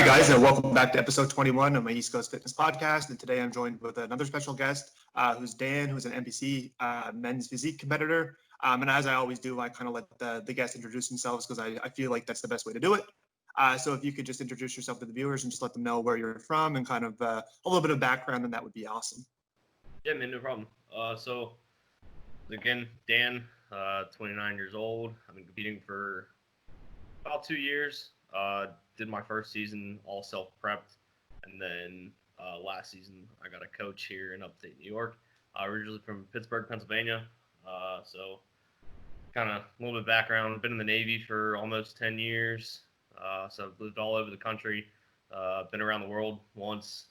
guys, welcome back to episode 21 of my East Coast Fitness Podcast. And today I'm joined with another special guest, who's Dan, who's an NPC men's physique competitor. And as I always do, I kind of let the guests introduce themselves because I feel like that's the best way to do it. So if you could just introduce yourself to the viewers and just let them know where you're from and kind of a little bit of background, then that would be awesome. Yeah, man, no problem. So again, Dan, 29 years old. I've been competing for about 2 years. Did my first season all self-prepped, and then last season I got a coach here in upstate New York. Originally from Pittsburgh, Pennsylvania. So kind of a little bit of background. I've been in the Navy for almost 10 years. So I've lived all over the country. Been around the world once.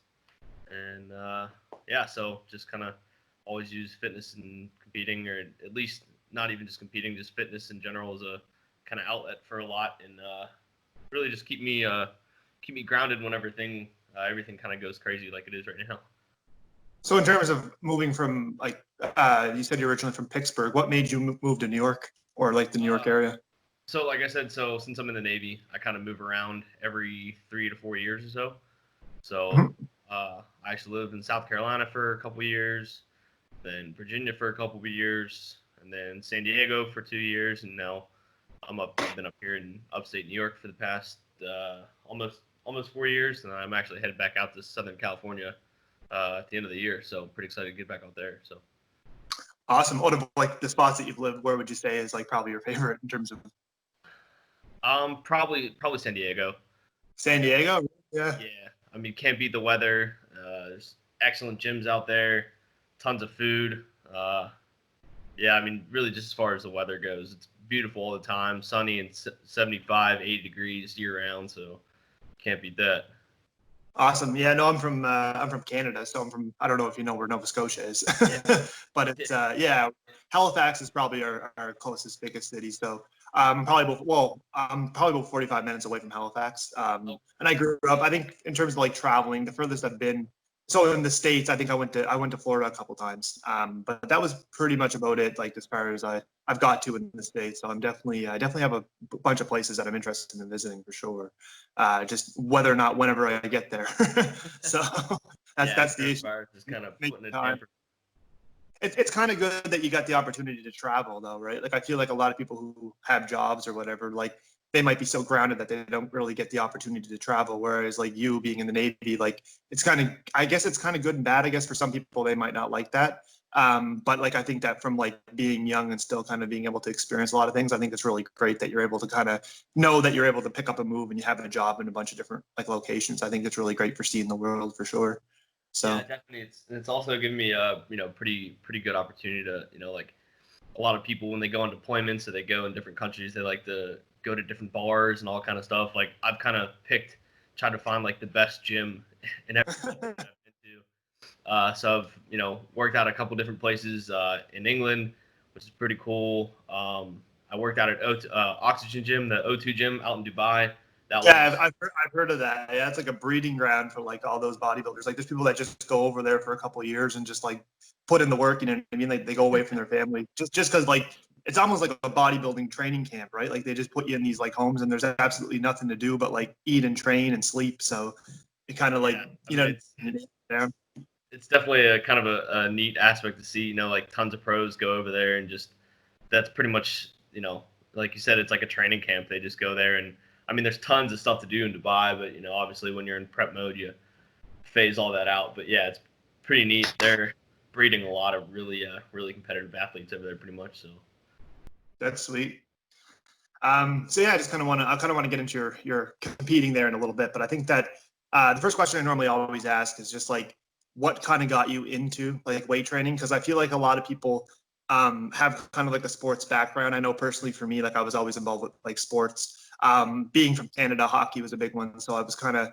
And so just kind of always use fitness and competing, or at least not even just competing, just fitness in general as a kind of outlet for a lot, and really just keep me grounded when everything kind of goes crazy like it is right now. So in terms of moving from, like, you said you're originally from Pittsburgh, what made you move to New York or like the New York area? So like I said, since I'm in the Navy, I kind of move around every 3 to 4 years or so. So I actually lived in South Carolina for a couple of years, then Virginia for a couple of years, and then San Diego for 2 years, and now I've been up here in upstate New York for the past almost 4 years, and I'm actually headed back out to Southern California at the end of the year. So I'm pretty excited to get back out there. So awesome. What about like the spots that you've lived? Where would you say is like probably your favorite in terms of? Probably San Diego. San Diego, yeah. Yeah, I mean, can't beat the weather. There's excellent gyms out there, tons of food. Yeah, I mean, really just as far as the weather goes, it's beautiful all the time, sunny and 75, 80 degrees year round, so can't beat that. Awesome. Yeah, no, I'm from Canada, so I don't know if you know where Nova Scotia is, yeah. But it's Halifax is probably our closest biggest city. So I'm probably about 45 minutes away from Halifax. And I grew up, I think in terms of like traveling, the furthest I've been. So in the States, I think I went to Florida a couple times, but that was pretty much about it. Like as far as I've got to in the States, so I definitely have a bunch of places that I'm interested in visiting for sure. Just whether or not whenever I get there. So that's the issue. Just kind of putting it down. It's kind of good that you got the opportunity to travel though, right? Like I feel like a lot of people who have jobs or whatever, like they might be so grounded that they don't really get the opportunity to travel. Whereas like you being in the Navy, like I guess it's kind of good and bad. I guess for some people, they might not like that. But like, I think that from like being young and still kind of being able to experience a lot of things, I think it's really great that you're able to kind of know that you're able to pick up and move and you have a job in a bunch of different like locations. I think it's really great for seeing the world for sure. So yeah, definitely. It's also given me a, pretty good opportunity to, like a lot of people when they go on deployments, so they go in different countries, they like to go to different bars and all kind of stuff. Like I've kind of tried to find like the best gym in every country that I've been to. So I've, worked out a couple different places in England, which is pretty cool. I worked out at Oxygen Gym, the O2 gym out in Dubai. I've heard of that. Yeah, it's like a breeding ground for like all those bodybuilders. Like there's people that just go over there for a couple of years and just like put in the work. You know what I mean? Like they go away from their family just because like it's almost like a bodybuilding training camp, right? Like they just put you in these like homes and there's absolutely nothing to do but like eat and train and sleep. So it kind of it's definitely a kind of a neat aspect to see. Like tons of pros go over there and just that's pretty much like you said, it's like a training camp. They just go there and. I mean, there's tons of stuff to do in Dubai, but, obviously when you're in prep mode, you phase all that out. But, yeah, it's pretty neat. They're breeding a lot of really competitive athletes over there pretty much. So that's sweet. So, yeah, I kind of want to get into your competing there in a little bit. But I think that the first question I normally always ask is just, like, what kind of got you into, like, weight training? Because I feel like a lot of people have kind of, like, a sports background. I know personally for me, like, I was always involved with, like, sports. Being from Canada, hockey was a big one. So I was kind of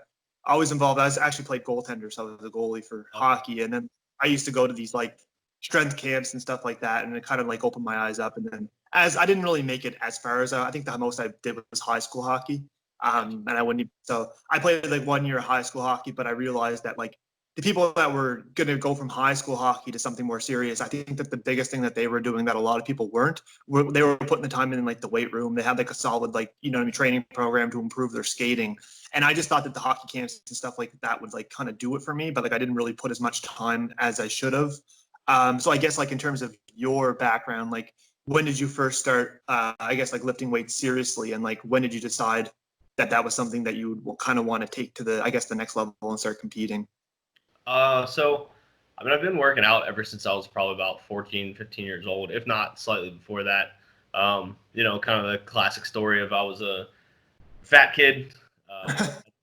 always involved. I actually played goaltender, so I was a goalie for hockey. And then I used to go to these like strength camps and stuff like that. And it kind of like opened my eyes up. And then as I didn't really make it as far as I think the most I did was high school hockey. And I wouldn't, so I played like 1 year of high school hockey, but I realized that like the people that were going to go from high school hockey to something more serious, I think that the biggest thing that they were doing that a lot of people weren't, they were putting the time in like the weight room. They had like a solid, like, you know what I mean, training program to improve their skating. And I just thought that the hockey camps and stuff like that would like kind of do it for me, but like I didn't really put as much time as I should have. So I guess like in terms of your background, like when did you first start, I guess like lifting weights seriously, and like when did you decide that that was something that you would kind of want to take to the, I guess, the next level and start competing? So, I mean, I've been working out ever since I was probably about 14, 15 years old, if not slightly before that. Kind of the classic story of I was a fat kid,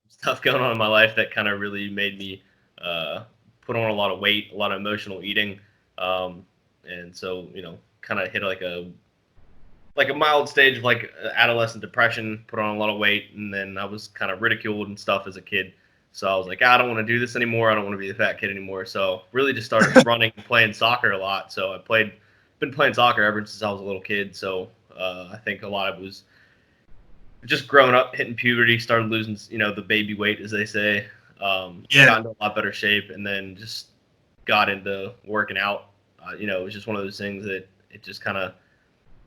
stuff going on in my life that kind of really made me put on a lot of weight, a lot of emotional eating. And so, kind of hit like a mild stage of like adolescent depression, put on a lot of weight, and then I was kind of ridiculed and stuff as a kid. So I was like, I don't want to do this anymore. I don't want to be the fat kid anymore. So really just started running and playing soccer a lot. So been playing soccer ever since I was a little kid. So I think a lot of it was just growing up, hitting puberty, started losing, the baby weight, as they say. Got into a lot better shape, and then just got into working out. It was just one of those things that it just kind of,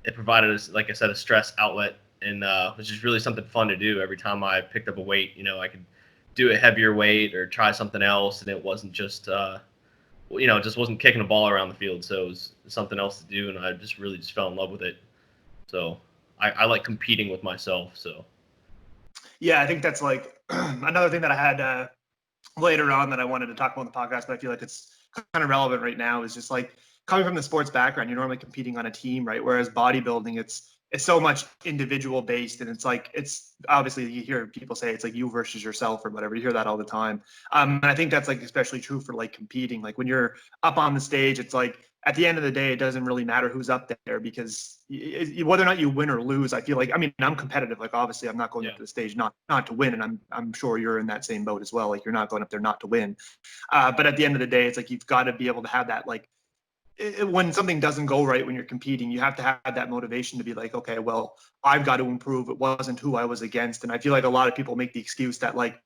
it provided us, like I said, a stress outlet, and it was just really something fun to do. Every time I picked up a weight, I could do a heavier weight or try something else, and it wasn't just, just wasn't kicking a ball around the field. So it was something else to do, and I just really just fell in love with it. So I like competing with myself. So yeah, I think that's like another thing that I had later on that I wanted to talk about on the podcast, but I feel like it's kind of relevant right now, is just like coming from the sports background, you're normally competing on a team, right? Whereas bodybuilding, it's so much individual based, and it's obviously, you hear people say it's like you versus yourself or whatever. You hear that all the time. And I think that's like especially true for like competing. Like when you're up on the stage, it's like at the end of the day, it doesn't really matter who's up there, because whether or not you win or lose, I feel like, I mean, I'm competitive. Like obviously, I'm not going up to the stage not to win, and I'm sure you're in that same boat as well. Like you're not going up there not to win. But at the end of the day, it's like you've got to be able to have that, like, when something doesn't go right when you're competing, you have to have that motivation to be like, okay, well, I've got to improve. It wasn't who I was against. And I feel like a lot of people make the excuse that like,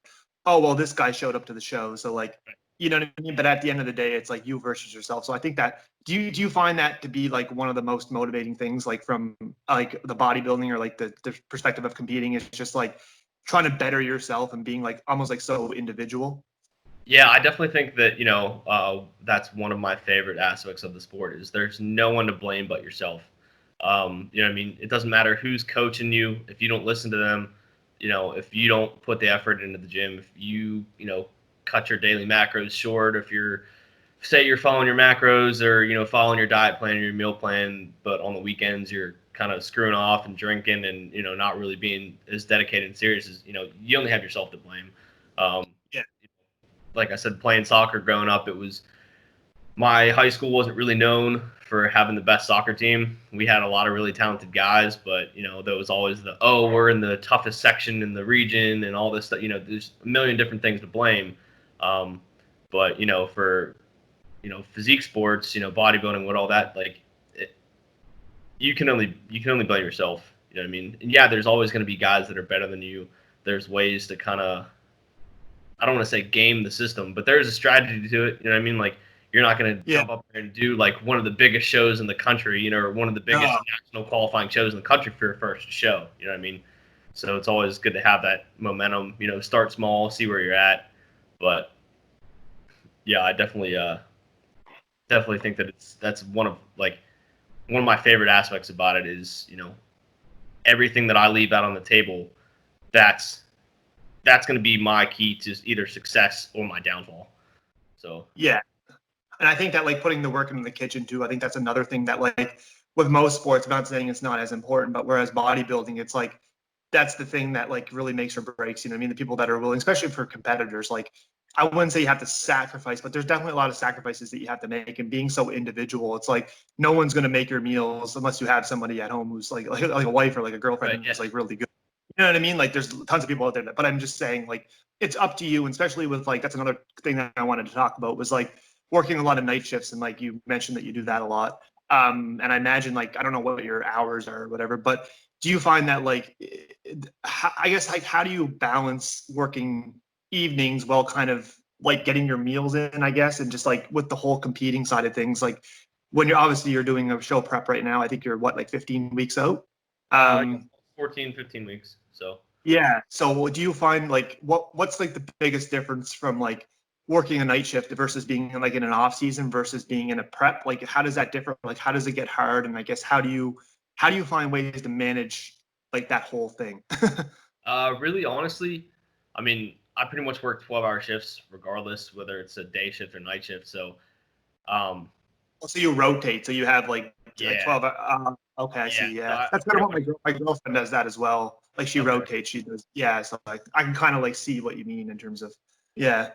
oh, well, this guy showed up to the show, so like, you know what I mean? But at the end of the day, it's like you versus yourself. So I think that, do you find that to be like one of the most motivating things, like from like the bodybuilding or like the perspective of competing, is just like trying to better yourself and being like almost like so individual? yeah, I definitely think that, that's one of my favorite aspects of the sport is there's no one to blame but yourself. You know what I mean? It doesn't matter who's coaching you. If you don't listen to them, if you don't put the effort into the gym, if you, cut your daily macros short, if say you're following your macros or, following your diet plan or your meal plan, but on the weekends you're kind of screwing off and drinking and, not really being as dedicated and serious as, you only have yourself to blame. Yeah. Like I said, playing soccer growing up, my high school wasn't really known for having the best soccer team. We had a lot of really talented guys, but there was always we're in the toughest section in the region and all this stuff. There's a million different things to blame. But for physique sports, bodybuilding, what all that, like you can only blame yourself. You know what I mean? And yeah, there's always going to be guys that are better than you. There's ways to kind of, I don't want to say game the system, but there's a strategy to it. You know what I mean? Like you're not going to jump up there and do like one of the biggest shows in the country, or one of the biggest national qualifying shows in the country for your first show. You know what I mean? So it's always good to have that momentum. Start small, see where you're at. But yeah, I definitely think that that's one of my favorite aspects about it is everything that I leave out on the table. That's going to be my key to either success or my downfall. So yeah. And I think that like putting the work in the kitchen too, I think that's another thing that like with most sports, I'm not saying it's not as important, but whereas bodybuilding, it's like, that's the thing that like really makes or breaks, you know what I mean? The people that are willing, especially for competitors, like I wouldn't say you have to sacrifice, but there's definitely a lot of sacrifices that you have to make. And being so individual, it's like no one's going to make your meals unless you have somebody at home who's like a wife or like a girlfriend who's like really good. You know what I mean? Like there's tons of people out there, but I'm just saying like it's up to you. And especially with like, that's another thing that I wanted to talk about was like working a lot of night shifts. And like you mentioned that you do that a lot. And I imagine like, I don't know what your hours are or whatever, but do you find that like, I guess like, how do you balance working evenings while kind of like getting your meals in, I guess, and just like with the whole competing side of things, like when you're doing a show prep right now, I think you're what, like 15 weeks out. Yeah, 14, 15 weeks. So Yeah. So do you find like what's like the biggest difference from like working a night shift versus being like in an off season versus being in a prep? Like how does that differ? Like how does it get hard? And I guess how do you find ways to manage like that whole thing? really, honestly, I mean, I pretty much work 12-hour shifts regardless whether it's a day shift or night shift. So, um, So you rotate. So you have like yeah, 12. Okay, I yeah. see. So Yeah, I that's kind pretty of what much my girlfriend does that as well. Like she okay. rotates. She does. Yeah. So like I can kind of like see what you mean in terms of yeah.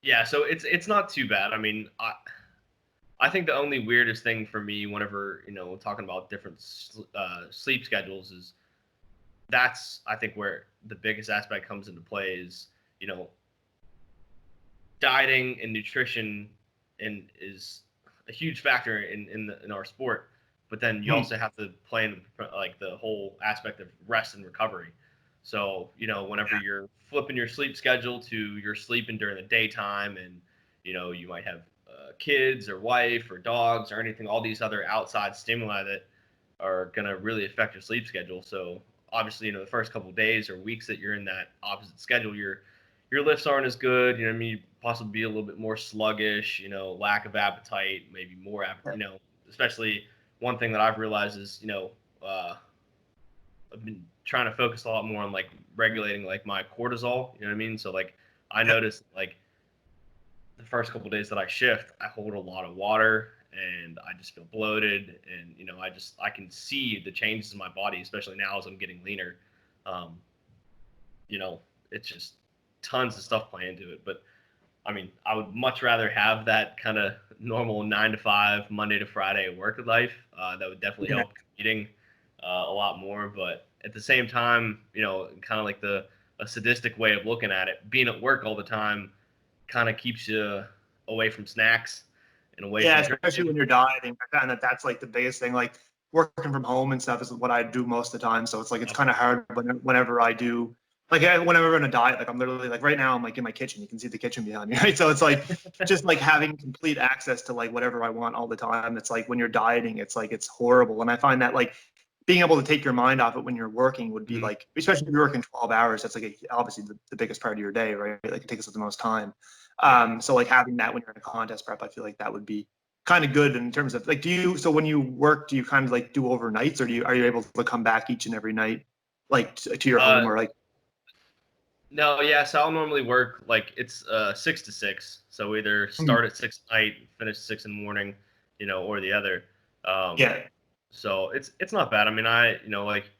Yeah, so it's not too bad. I mean, I think the only weirdest thing for me, whenever talking about different sleep schedules, is that's I think where the biggest aspect comes into play is you know dieting and nutrition and is a huge factor in our sport. But then you Hmm. also have to play in like the whole aspect of rest and recovery. So whenever you're flipping your sleep schedule to you're sleeping during the daytime, and you might have kids or wife or dogs or anything, all these other outside stimuli that are gonna really affect your sleep schedule. So obviously, the first couple of days or weeks that you're in that opposite schedule, your lifts aren't as good. I mean, you possibly be a little bit more sluggish. Lack of appetite, maybe more appetite. Especially one thing that I've realized is I've been trying to focus a lot more on like regulating like my cortisol. You know what I mean? So like I noticed like the first couple of days that I shift, I hold a lot of water and I just feel bloated, and I can see the changes in my body, especially now as I'm getting leaner. Um, it's just tons of stuff play into it. But I mean, I would much rather have that kind of normal 9 to 5, Monday to Friday work life. That would definitely Yeah. help competing a lot more. But at the same time, kind of like a sadistic way of looking at it, being at work all the time kind of keeps you away from snacks and away Yeah, from especially drinking. when you're dieting. I find that that's like the biggest thing. Like working from home and stuff is what I do most of the time. So it's like it's kind of hard whenever I do. Like whenever I'm on a diet, like I'm literally like right now I'm like in my kitchen. You can see the kitchen behind me, right? So it's like just like having complete access to like whatever I want all the time. It's like when you're dieting, it's like it's horrible. And I find that like being able to take your mind off it when you're working would be Mhm. like, especially if you're working 12 hours, that's like obviously the biggest part of your day, right? Like it takes up the most time. Yeah. So like having that when you're in a contest prep, I feel like that would be kind of good in terms of like, so when you work, do you kind of like do overnights, or are you able to come back each and every night, like to your home, Uh, or like, no, yeah. So I'll normally work like it's 6 to 6. So either hmm, start at 6 at night, finish 6 in the morning, or the other. Um, yeah, so it's not bad. I mean, like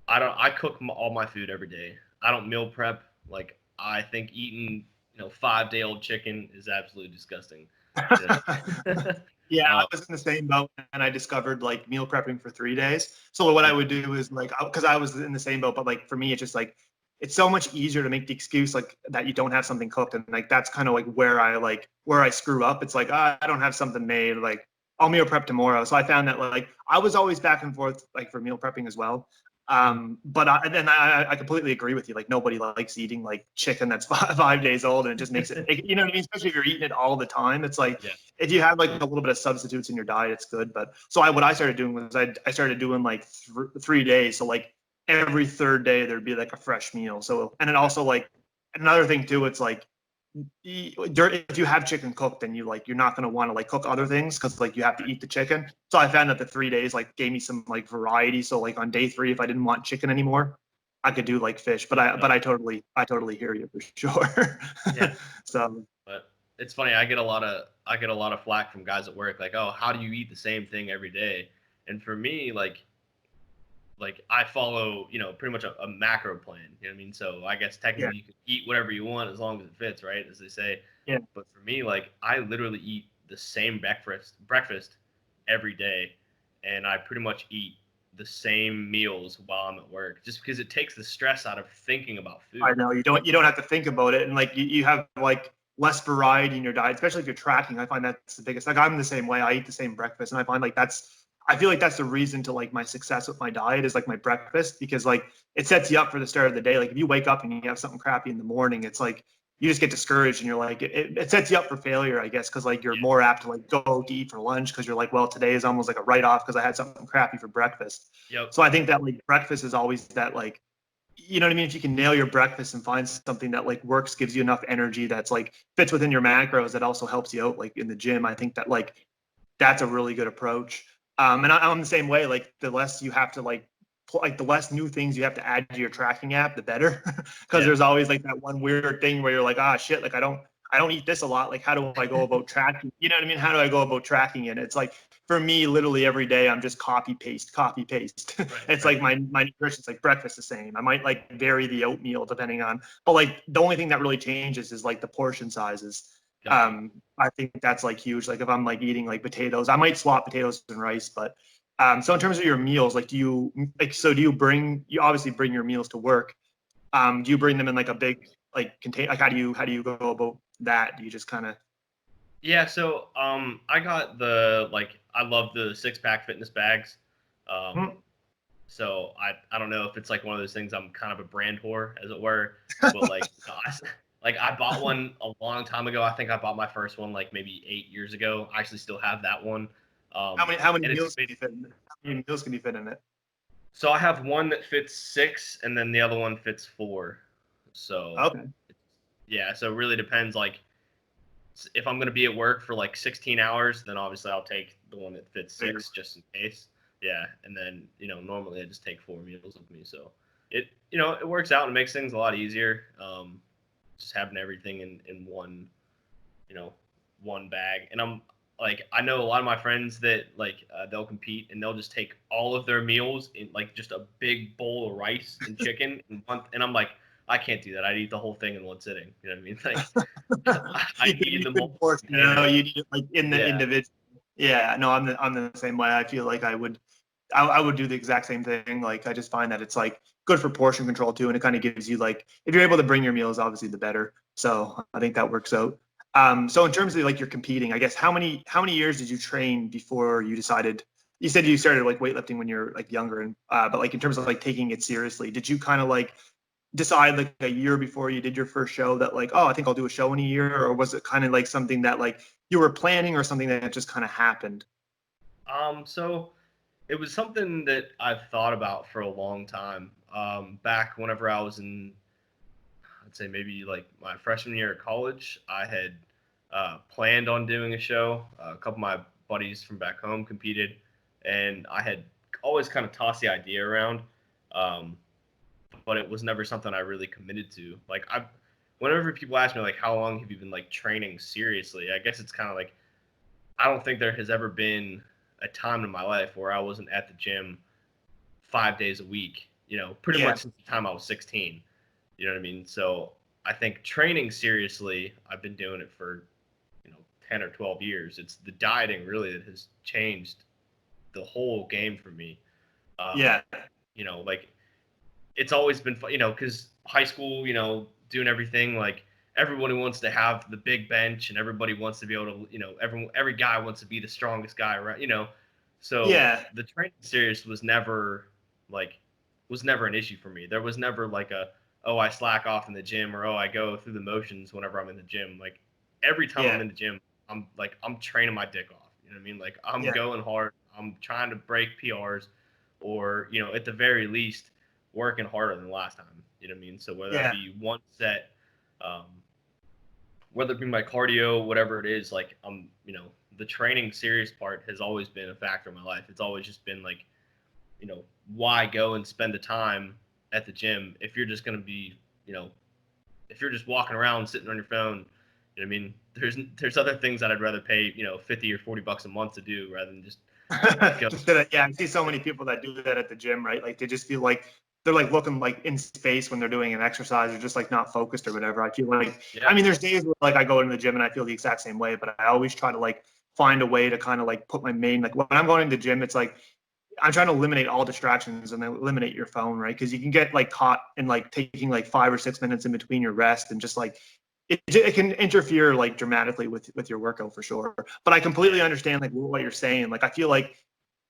I cook all my food every day. I don't meal prep. Like I think eating 5-day-old chicken is absolutely disgusting. You know? yeah, I uh, was in the same boat and I discovered like meal prepping for 3 days. So what I would do is like, because I was in the same boat, but like for me, it's just like, it's so much easier to make the excuse like that you don't have something cooked. And like, that's kind of like where I screw up. It's like, I don't have something made. Like I'll meal prep tomorrow. So I found that like, I was always back and forth like for meal prepping as well. But I completely agree with you. Like nobody likes eating like chicken that's 5 days old, and it just makes it, you know what I mean? Especially if you're eating it all the time. It's like, yeah. if you have like a little bit of substitutes in your diet, it's good. But so what I started doing was I started doing like 3 days. So like every third day there'd be like a fresh meal. So, and then also like another thing too, it's like if you have chicken cooked, then you're not going to want to like cook other things because like you have to eat the chicken. So I found that the 3 days like gave me some like variety. So like on day 3, if I didn't want chicken anymore, I could do like fish. But I totally hear you for sure. Yeah. So But it's funny. I get a lot of flack from guys at work, like, "Oh, how do you eat the same thing every day?" And for me, like I follow, pretty much a macro plan. You know what I mean? So I guess yeah, technically you can eat whatever you want as long as it fits, right? As they say. yeah. But for me, like I literally eat the same breakfast every day, and I pretty much eat the same meals while I'm at work, just because it takes the stress out of thinking about I food. know you don't have to think about it, and like you have like less variety in your diet, especially if you're tracking. I find that's the biggest. Like I'm the same way. I eat the same breakfast, and I find like I feel like that's the reason to like my success with my diet is like my breakfast, because like it sets you up for the start of the day. Like if you wake up and you have something crappy in the morning, it's like you just get discouraged and you're like, it sets you up for failure, I guess, because like you're more apt to like go to eat for lunch because you're like, well, today is almost like a write-off because I had something crappy for breakfast. Yep. So I think that like breakfast is always that like, you know what I mean? If you can nail your breakfast and find something that like works, gives you enough energy that's like fits within your macros, that also helps you out like in the gym. I think that like that's a really good approach. And I'm the same way. Like the less you have to like the less new things you have to add to your tracking app, the better. Because there's always like that one weird thing where you're like, ah, shit, like I don't eat this a lot. Like, how do I go about tracking? You know what I mean? How do I go about tracking it? It's like for me, literally every day, I'm just copy paste. It's like my nutrition's like breakfast the same. I might like vary the oatmeal depending on, but like the only thing that really changes is like the portion sizes. I think that's like huge. Like if I'm like eating like potatoes, I might swap potatoes and rice, but so in terms of your meals, like do you obviously bring your meals to work. Do you bring them in like a big like contain, like how do you go about that? Do you just kind of Yeah, so I got the I love the 6-pack fitness bags. So I don't know if it's like one of those things, I'm kind of a brand whore, as it were, but I bought one a long time ago. I think I bought my first one like maybe 8 years ago. I actually still have that one. how many And meals can you fit in it? How many meals can you fit in it? so I have one that fits 6, and then the other one fits 4. So Okay. yeah, so it really depends. Like if I'm gonna be at work for like 16 hours, then obviously I'll take the one that fits 6 just in case. Yeah, and then normally I just take 4 meals with me, so it works out and makes things a lot easier. Just having everything in one one bag, and I'm like I know a lot of my friends that they'll compete and they'll just take all of their meals in like just a big bowl of rice and chicken and I'm like, I can't do that. I'd eat the whole thing in one sitting. You know what I mean? Like I need them all. You need it like in the Yeah. individual. Yeah, no, I'm the same way. I feel like I would do the exact same thing. Like I just find that it's like good for portion control too, and it kind of gives you like if you're able to bring your meals, obviously the better. So I think that works out. So in terms of like you're competing, I guess how many years did you train before you decided? You said you started like weightlifting when you're like younger, and but like in terms of like taking it seriously, did you kind of like decide like a year before you did your first show that like, oh, I think I'll do a show in a year, or was it kind of like something that like you were planning or something that just kind of happened? So it was something that I've thought about for a long time. Back whenever I was in, I'd say maybe like my freshman year of college, I had planned on doing a show. A couple of my buddies from back home competed, and I had always kind of tossed the idea around, but it was never something I really committed to. Whenever people ask me like, how long have you been like training seriously? I guess it's kind of like I don't think there has ever been a time in my life where I wasn't at the gym 5 days a week. Pretty much since the time I was 16. You know what I mean? So I think training seriously, I've been doing it for 10 or 12 years. It's the dieting really that has changed the whole game for me. Yeah. Like it's always been fun, because high school, doing everything like everybody wants to have the big bench and everybody wants to be able to, every guy wants to be the strongest guy, right? So Yeah. the training series was never an issue for me. There was never like oh, I slack off in the gym or, oh, I go through the motions whenever I'm in the gym. Like every time I'm in the gym, I'm training my dick off. You know what I mean? Like I'm going hard. I'm trying to break PRs or, at the very least working harder than last time. You know what I mean? So whether that be one set, whether it be my cardio, whatever it is, like the training serious part has always been a factor in my life. It's always just been like, why go and spend the time at the gym if you're just going to be, if you're just walking around sitting on your phone, you know what I mean? There's other things that I'd rather pay, 50 or $40 a month to do rather than just go. Yeah, I see so many people that do that at the gym, right? Like they just feel like they're like looking like in space when they're doing an exercise or just like not focused or whatever. I feel like, I mean, there's days where like I go into the gym and I feel the exact same way, but I always try to like find a way to kind of like put my main, like when I'm going into the gym, it's like, I'm trying to eliminate all distractions and then eliminate your phone, right? Because you can get like caught in like taking like 5 or 6 minutes in between your rest and just like it can interfere like dramatically with your workout for sure. But I completely understand like what you're saying. Like I feel like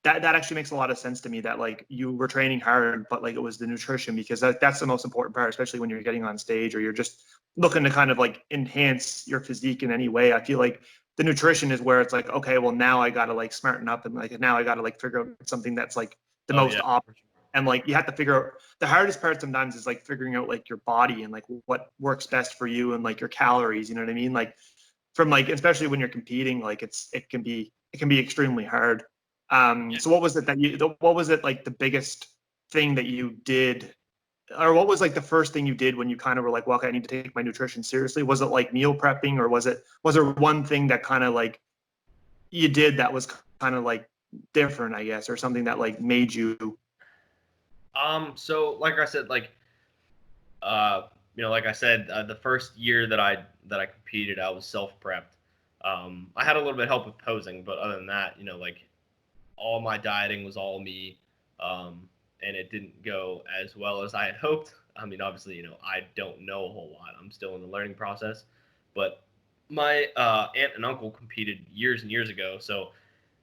that actually makes a lot of sense to me, that like you were training hard, but like it was the nutrition, because that's the most important part, especially when you're getting on stage or you're just looking to kind of like enhance your physique in any way. I feel like the nutrition is where it's like, okay, well now I got to like smarten up, and like now I got to like figure out something that's like the Oh most yeah. optimal. And like you have to figure out, the hardest part sometimes is like figuring out like your body and like what works best for you and like your calories, you know what I mean? Like from like, especially when you're competing, like it can be extremely hard. So what was it that what was it like the biggest thing that you did, or what was like the first thing you did when you kind of were like, well, okay, I need to take my nutrition seriously? Was it like meal prepping, or was there one thing that kind of like you did that was kind of like different, I guess, or something that like made you? So like I said, uh, like I said, the first year that I competed, I was self prepped. I had a little bit of help with posing, but other than that, like all my dieting was all me, and it didn't go as well as I had hoped. I mean, obviously, I don't know a whole lot. I'm still in the learning process, but my aunt and uncle competed years and years ago, so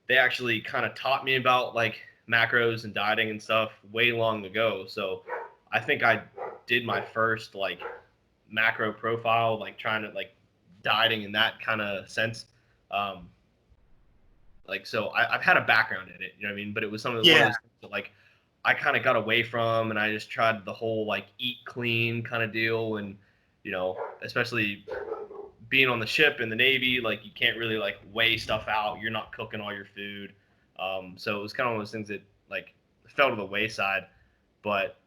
they actually kind of taught me about like macros and dieting and stuff way long ago. So I think I did my first like macro profile, like trying to like dieting in that kind of sense. Um, so I've had a background in it, you know what I mean? But it was one of Yeah. those things that like I kind of got away from, and I just tried the whole like eat clean kind of deal, and especially being on the ship in the Navy, like you can't really like weigh stuff out. You're not cooking all your food, so it was kind of one of those things that like fell to the wayside. But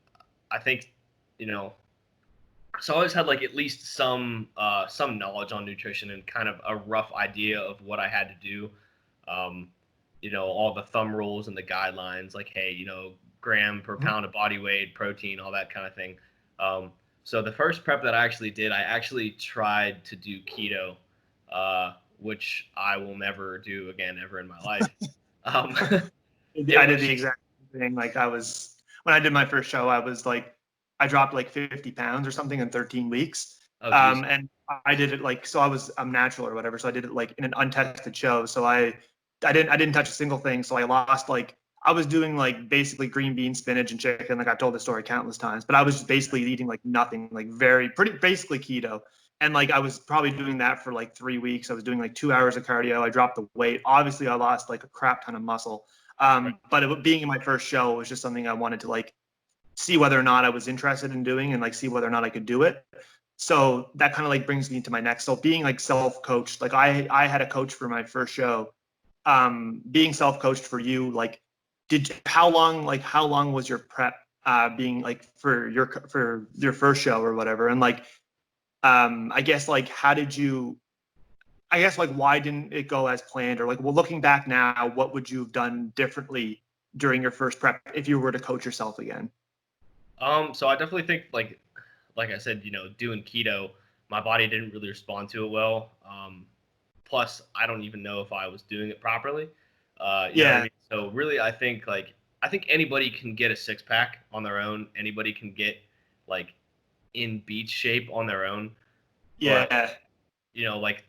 I think you know so I always had like at least some knowledge on nutrition and kind of a rough idea of what I had to do. Um, all the thumb rules and the guidelines, like hey, gram per pound of body weight, protein, all that kind of thing. Um, so the first prep that I actually did, I actually tried to do keto, which I will never do again ever in my life. Um, I it did was the just exact same thing. Like when I did my first show, I was like, I dropped like 50 pounds or something in 13 weeks. oh geez, And I did it like, so I'm natural or whatever. So I did it like in an untested show. So I didn't touch a single thing. So I lost like, I was doing like basically green beans, spinach, and chicken. Like I've told the story countless times, but I was just basically eating like nothing, like pretty basically keto. And like I was probably doing that for like 3 weeks. I was doing like 2 hours of cardio. I dropped the weight. Obviously, I lost like a crap ton of muscle. But being in my first show was just something I wanted to like see whether or not I was interested in doing, and like see whether or not I could do it. So that kind of like brings me to my next. So being like self-coached, like I had a coach for my first show. Being self-coached for you, like how long was your prep being like for your first show or whatever? And like I guess like how did you, I guess like why didn't it go as planned? Or like, well, looking back now, what would you have done differently during your first prep if you were to coach yourself again? so I definitely think like I said, doing keto, my body didn't really respond to it well. Plus, I don't even know if I was doing it properly. You know what I Yeah, mean? So really, I think anybody can get a six pack on their own. Anybody can get like in beach shape on their own. But yeah, like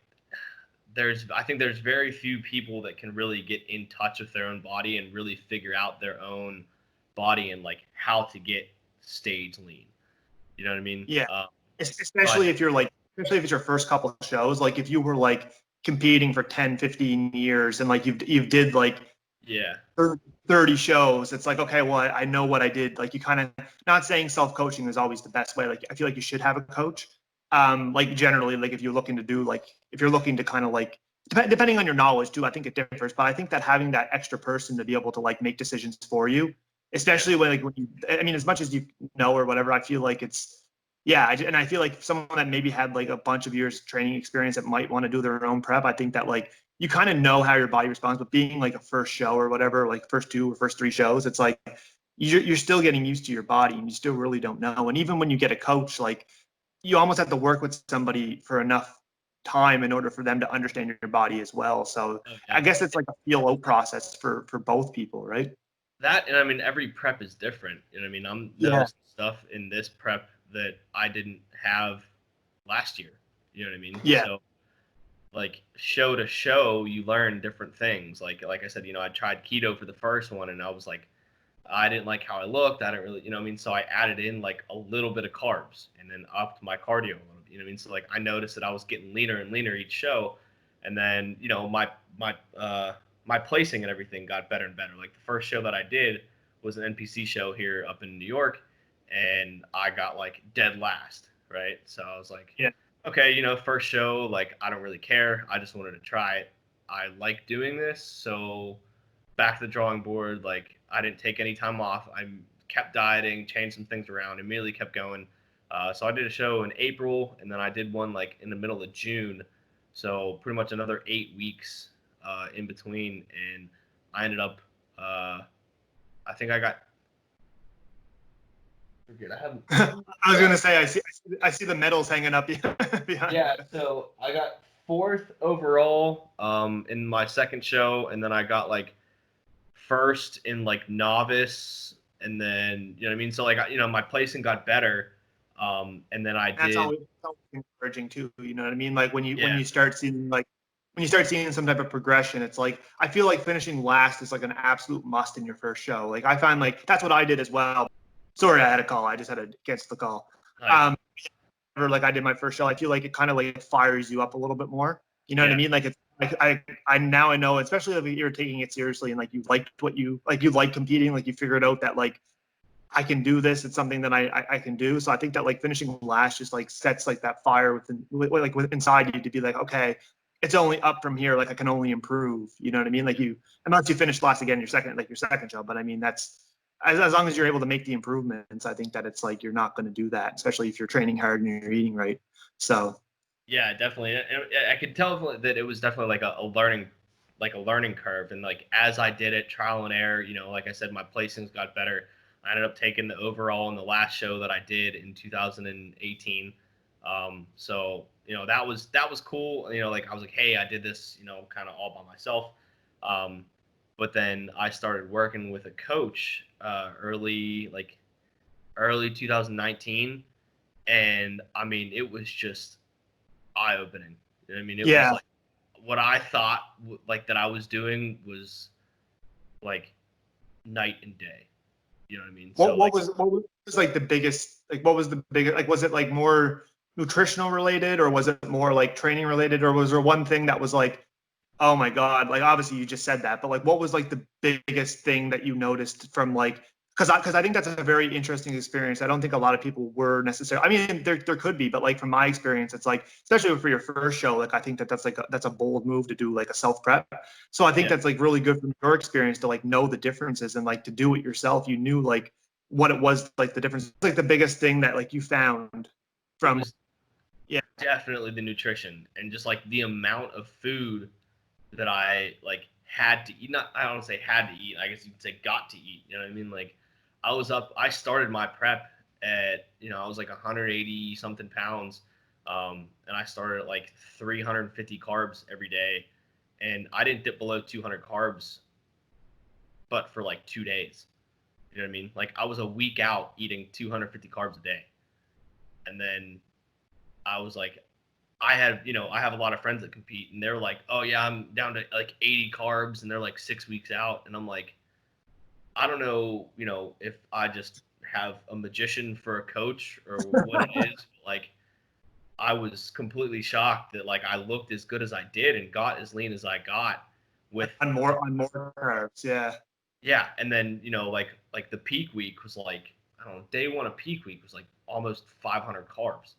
I think there's very few people that can really get in touch with their own body and really figure out their own body and like how to get stage lean. You know what I mean? yeah. So I Especially if you're like, especially if it's your first couple of shows, like if you were like competing for 10, 15 years and like you've did like yeah. 30 shows, it's like, okay, well, I know what I did. Like you kind of, not saying self-coaching is always the best way. Like I feel like you should have a coach. Like generally, like if you're looking to do like, if you're looking to kind of like, depending on your knowledge too, I think it differs, but I think that having that extra person to be able to like make decisions for you, especially when like when you, I mean, as much as you know or whatever, I feel like it's, yeah. And I feel like someone that maybe had like a bunch of years training experience that might want to do their own prep, I think that like you kind of know how your body responds, but being like a first show or whatever, like first two or first three shows, it's like you're still getting used to your body and you still really don't know. And even when you get a coach, like you almost have to work with somebody for enough time in order for them to understand your body as well. So Oh, I yeah. guess it's like a feel out process for both people, right? That, and I mean every prep is different. You know what I mean? I'm Yeah. noticing stuff in this prep that I didn't have last year. You know what I mean? Yeah. So like show to show, you learn different things. Like I said, I tried keto for the first one, and I was like, I didn't like how I looked. I didn't really, what I mean? So I added in like a little bit of carbs and then upped my cardio a little bit, what I mean? So like I noticed that I was getting leaner and leaner each show. And then, my placing and everything got better and better. Like the first show that I did was an NPC show here up in New York, and I got like dead last, right? So I was like, Yeah. okay, first show, like I don't really care. I just wanted to try it. I like doing this, so back to the drawing board. Like I didn't take any time off. I kept dieting, changed some things around, immediately kept going. So I did a show in April, and then I did one like in the middle of June. So pretty much another 8 weeks in between, and I ended up. I think I got. Forget. I haven't. I was gonna say I see the medals hanging up behind. Yeah. So I got fourth overall in my second show, and then I got like first in like novice, and then what I mean. So like my placing got better, and then I That's did. always encouraging too. You know what I mean? Like when Yeah. you start seeing some type of progression, it's like I feel like finishing last is like an absolute must in your first show. Like I find like that's what I did as well. Sorry, I had a call. I just had to cancel the call. Nice. Or like I did my first show. I feel like it kind of like fires you up a little bit more. You know what I Yeah. mean? Like it's like I now I know, especially if you're taking it seriously and like you liked what you like competing, like you figured out that like I can do this. It's something that I can do. So I think that like finishing last just like sets like that fire within inside you to be like, okay, it's only up from here. Like I can only improve. You know what I mean? Like unless you finish last again, your second job. But I mean, that's as long as you're able to make the improvements, I think that it's like you're not going to do that, especially if you're training hard and you're eating right. So Yeah, definitely. I could tell that it was definitely like a learning curve. And like as I did it, trial and error, like I said, my placings got better. I ended up taking the overall in the last show that I did in 2018. So that was cool. Like I was like, hey, I did this, kind of all by myself. Um, but then I started working with a coach early 2019, and I mean it was just eye-opening. I mean, it was yeah. like what I thought like that I was doing was like night and day. You know what I mean? So like, What was like the biggest like what was the biggest like was it like more nutritional related or was it more like training related or was there one thing that was like oh my God, like obviously you just said that, but like what was like the biggest thing that you noticed from like because I think that's a very interesting experience. I don't think a lot of people were necessarily. I mean, there could be, but like from my experience, it's like especially for your first show, like I think that's like that's a bold move to do like a self prep. So I think yeah, that's like really good from your experience to like know the differences and like to do it yourself. You knew like what it was like the difference. It's like the biggest thing that like you found it from was yeah definitely the nutrition and just like the amount of food that I like had to eat. Not I don't say had to eat. I guess you could say got to eat. You know what I mean? Like I started my prep at I was like 180 something pounds, and I started at like 350 carbs every day, and I didn't dip below 200 carbs, but for like 2 days. You know what I mean? Like I was a week out eating 250 carbs a day, and then I was like, I have a lot of friends that compete, and they're like, oh yeah, I'm down to like 80 carbs, and they're like 6 weeks out, and I'm like, I don't know, if I just have a magician for a coach or what it is. But like, I was completely shocked that like I looked as good as I did and got as lean as I got with on more carbs. Yeah. yeah, and then like the peak week was like I don't know, day one of peak week was like almost 500 carbs.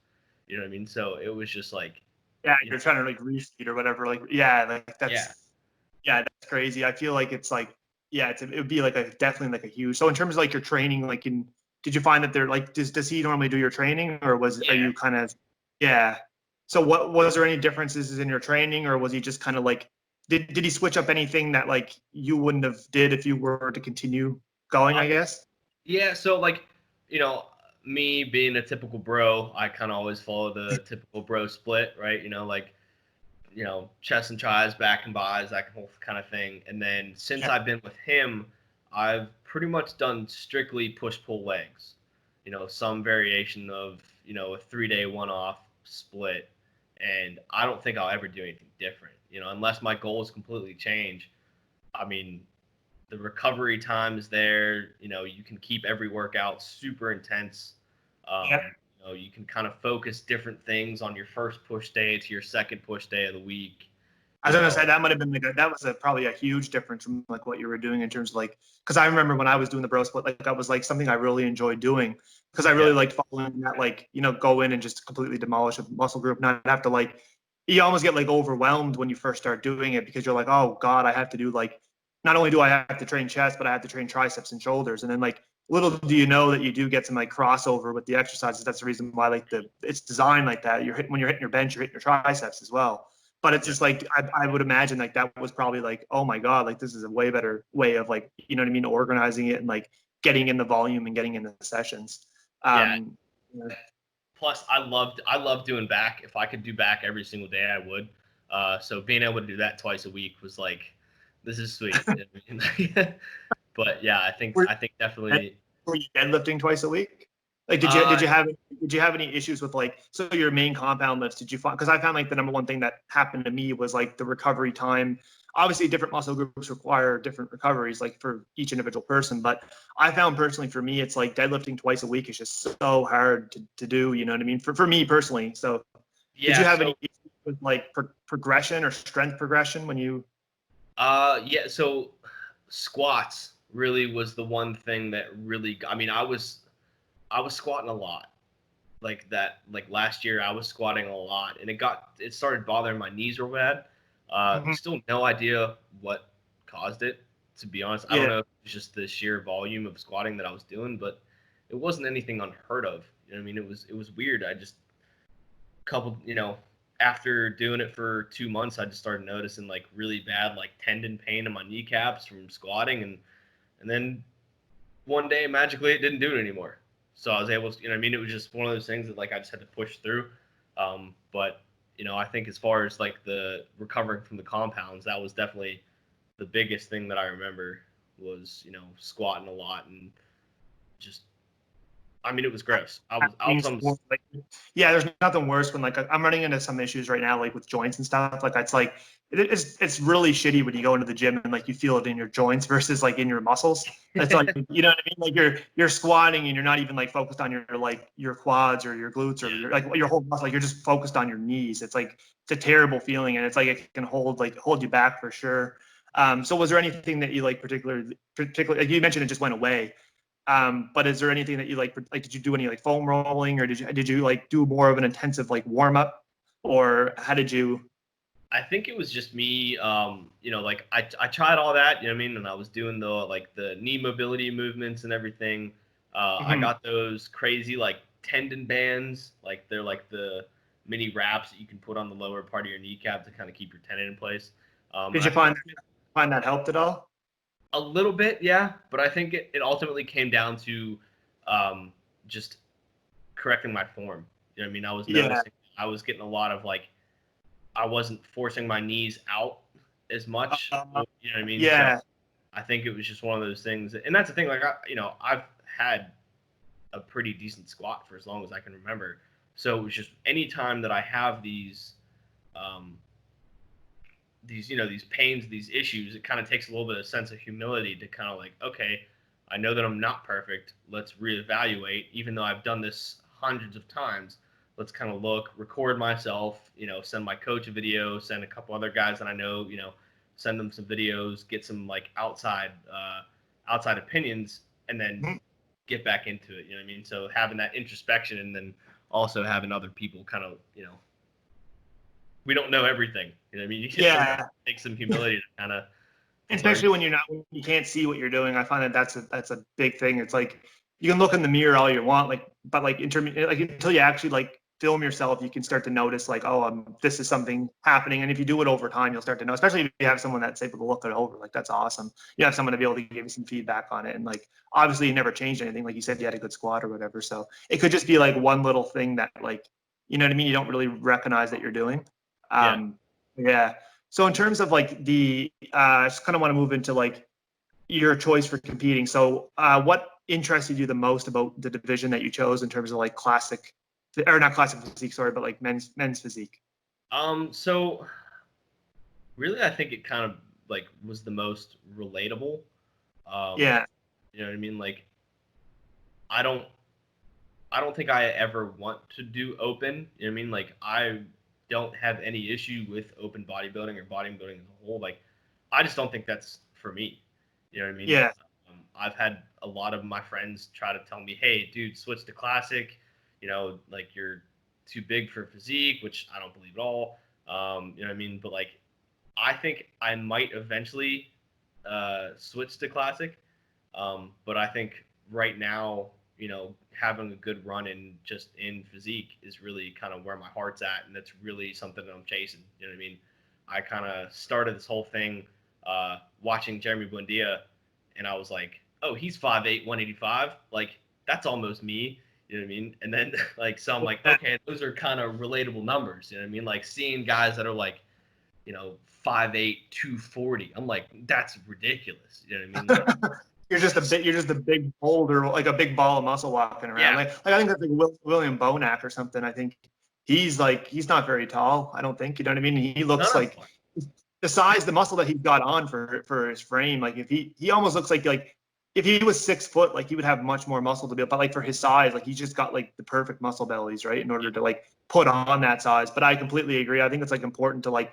You know what I mean? So it was just like Yeah, you you're know trying to like refeed or whatever. Like, yeah, like yeah. that's crazy. I feel like it's like, yeah, it would be like a definitely like a huge. So in terms of like your training, like did you find that they're like, does he normally do your training or are Yeah. you kind of, yeah. So what was there any differences in your training or was he just kind of like, did he switch up anything that like you wouldn't have did if you were to continue going, I guess? Yeah, so like, you know, me being a typical bro, I kind of always follow the typical bro split, right? Like, chest and tries, back and buys, that whole kind of thing. And then since Yeah. I've been with him, I've pretty much done strictly push pull legs. Some variation of, a 3-day one off split. and I don't think I'll ever do anything different, unless my goals completely change. I mean, the recovery time is there. You can keep every workout super intense. Yep. You can kind of focus different things on your first push day to your second push day of the week. I was gonna say that might have been that was probably a huge difference from like what you were doing in terms of like, because I remember when I was doing the bro split, like that was like something I really enjoyed doing because I really liked following that, like, go in and just completely demolish a muscle group, not have to like, you almost get like overwhelmed when you first start doing it because you're like, oh God, I have to do like, not only do I have to train chest, but I have to train triceps and shoulders. And then like, little do you know that you do get some like crossover with the exercises. That's the reason why like it's designed like that. When you're hitting your bench, you're hitting your triceps as well. But it's just like, I would imagine like that was probably like, oh my God, like this is a way better way of like, you know what I mean, organizing it and like getting in the volume and getting in the sessions. Plus, I loved doing back. If I could do back every single day, I would. So being able to do that twice a week was like, this is sweet. But yeah, I think definitely. Were you deadlifting twice a week? Like, did you have any issues with like, so your main compound lifts, did you find, because I found like the number one thing that happened to me was like the recovery time. Obviously different muscle groups require different recoveries, like for each individual person. But I found personally for me, it's like deadlifting twice a week is just so hard to do, you know what I mean? For me personally. So did you have any issues with like progression or strength progression when you? So squats really was the one thing that really, I mean, I was squatting a lot. Like last year I was squatting a lot, and it started bothering my knees real bad. Still no idea what caused it, to be honest. I don't know if it's just the sheer volume of squatting that I was doing, but it wasn't anything unheard of. You know what I mean? It was weird. I just after doing it for 2 months, I just started noticing like really bad like tendon pain in my kneecaps from squatting, and then one day magically it didn't do it anymore. So I was able to, it was just one of those things that like I just had to push through. But I think as far as like the recovering from the compounds, that was definitely the biggest thing that I remember was, squatting a lot and just, it was gross. I was almost, yeah, there's nothing worse when like I'm running into some issues right now, like with joints and stuff. Like it's like it's really shitty when you go into the gym and like you feel it in your joints versus like in your muscles. It's like, you know what I mean? Like you're squatting and you're not even like focused on your quads or your glutes or your whole muscle. Like you're just focused on your knees. It's like it's a terrible feeling, and it's like it can hold you back for sure. So was there anything that you like particularly like you mentioned it just went away? But is there anything that you like did you do any like foam rolling, or did you like do more of an intensive like warm up, or how did you? I think it was just me, like I tried all that, you know what I mean? And I was doing the knee mobility movements and everything. I got those crazy like tendon bands, like they're like the mini wraps that you can put on the lower part of your kneecap to kind of keep your tendon in place. Did you find that helped at all? A little bit, yeah, but I think it ultimately came down to just correcting my form. You know what I mean? I was noticing I was getting a lot of like, I wasn't forcing my knees out as much. You know what I mean? Yeah. So I think it was just one of those things. And that's the thing, like, I've had a pretty decent squat for as long as I can remember. So it was just any time that I have these pains, these issues, it kind of takes a little bit of sense of humility to kind of like, okay, I know that I'm not perfect. Let's reevaluate. Even though I've done this hundreds of times, let's kind of record myself, send my coach a video, send a couple other guys that I know, send them some videos, get some like outside opinions, and then get back into it. You know what I mean? So having that introspection, and then also having other people kind of, we don't know everything. You know what I mean? You take some humility to kind of, especially when you can't see what you're doing. I find that that's a big thing. It's like you can look in the mirror all you want, but until you actually like film yourself, you can start to notice like, oh, this is something happening. And if you do it over time, you'll start to know, especially if you have someone that's able to look it over. Like that's awesome. You have someone to be able to give you some feedback on it. And like, obviously you never changed anything. Like you said, you had a good squat or whatever. So it could just be like one little thing that like, you know what I mean? You don't really recognize that you're doing. Yeah. So in terms of like I just kind of want to move into like your choice for competing. So what interested you the most about the division that you chose in terms of like not classic physique, sorry, but like men's physique? So really, I think it kind of like was the most relatable. Yeah. You know what I mean? Like, I don't, I don't think I ever want to do open. You know what I mean? Like, I don't have any issue with open bodybuilding or bodybuilding as a whole. Like, I just don't think that's for me. You know what I mean? Yeah. I've had a lot of my friends try to tell me, "Hey, dude, switch to classic. You know, like you're too big for physique," which I don't believe at all. You know what I mean? But like, I think I might eventually switch to classic. But I think right now, you know, having a good run in physique is really kind of where my heart's at, and that's really something that I'm chasing. You know what I mean? I kind of started this whole thing watching Jeremy Buendia, and I was like, oh, he's 5'8", 185. Like that's almost me. You know what I mean? And then like so I'm like, okay, those are kind of relatable numbers. You know what I mean? Like seeing guys that are like, you know, 5'8", 240. I'm like, that's ridiculous. You know what I mean? Like, You're just a big boulder, like a big ball of muscle walking around. yeah, Like I think that's like William Bonac or something. I think he's not very tall. I don't think, you know what I mean? He none looks of like them. the size, the muscle that he's got on for his frame. Like if he almost looks like if he was 6 foot, like he would have much more muscle to build. But like for his size, like he's just got like the perfect muscle bellies, right? In order to like put on that size. But I completely agree. I think it's like important to like,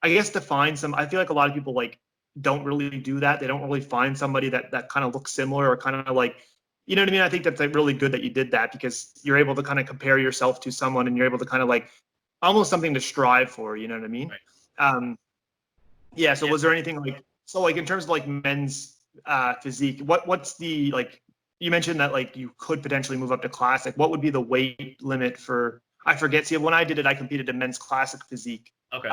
I guess, to find some. I feel like a lot of people like don't really do that. They don't really find somebody that kind of looks similar or kind of like, you know what I mean? I think that's like really good that you did that because you're able to kind of compare yourself to someone and you're able to kind of like almost something to strive for. You know what I mean? Right. Yeah. So Yeah. was there anything like, so like in terms of like men's physique, what's the like, you mentioned that like you could potentially move up to classic. What would be the weight limit for, I forget. See, when I did it, I competed in men's classic physique. Okay.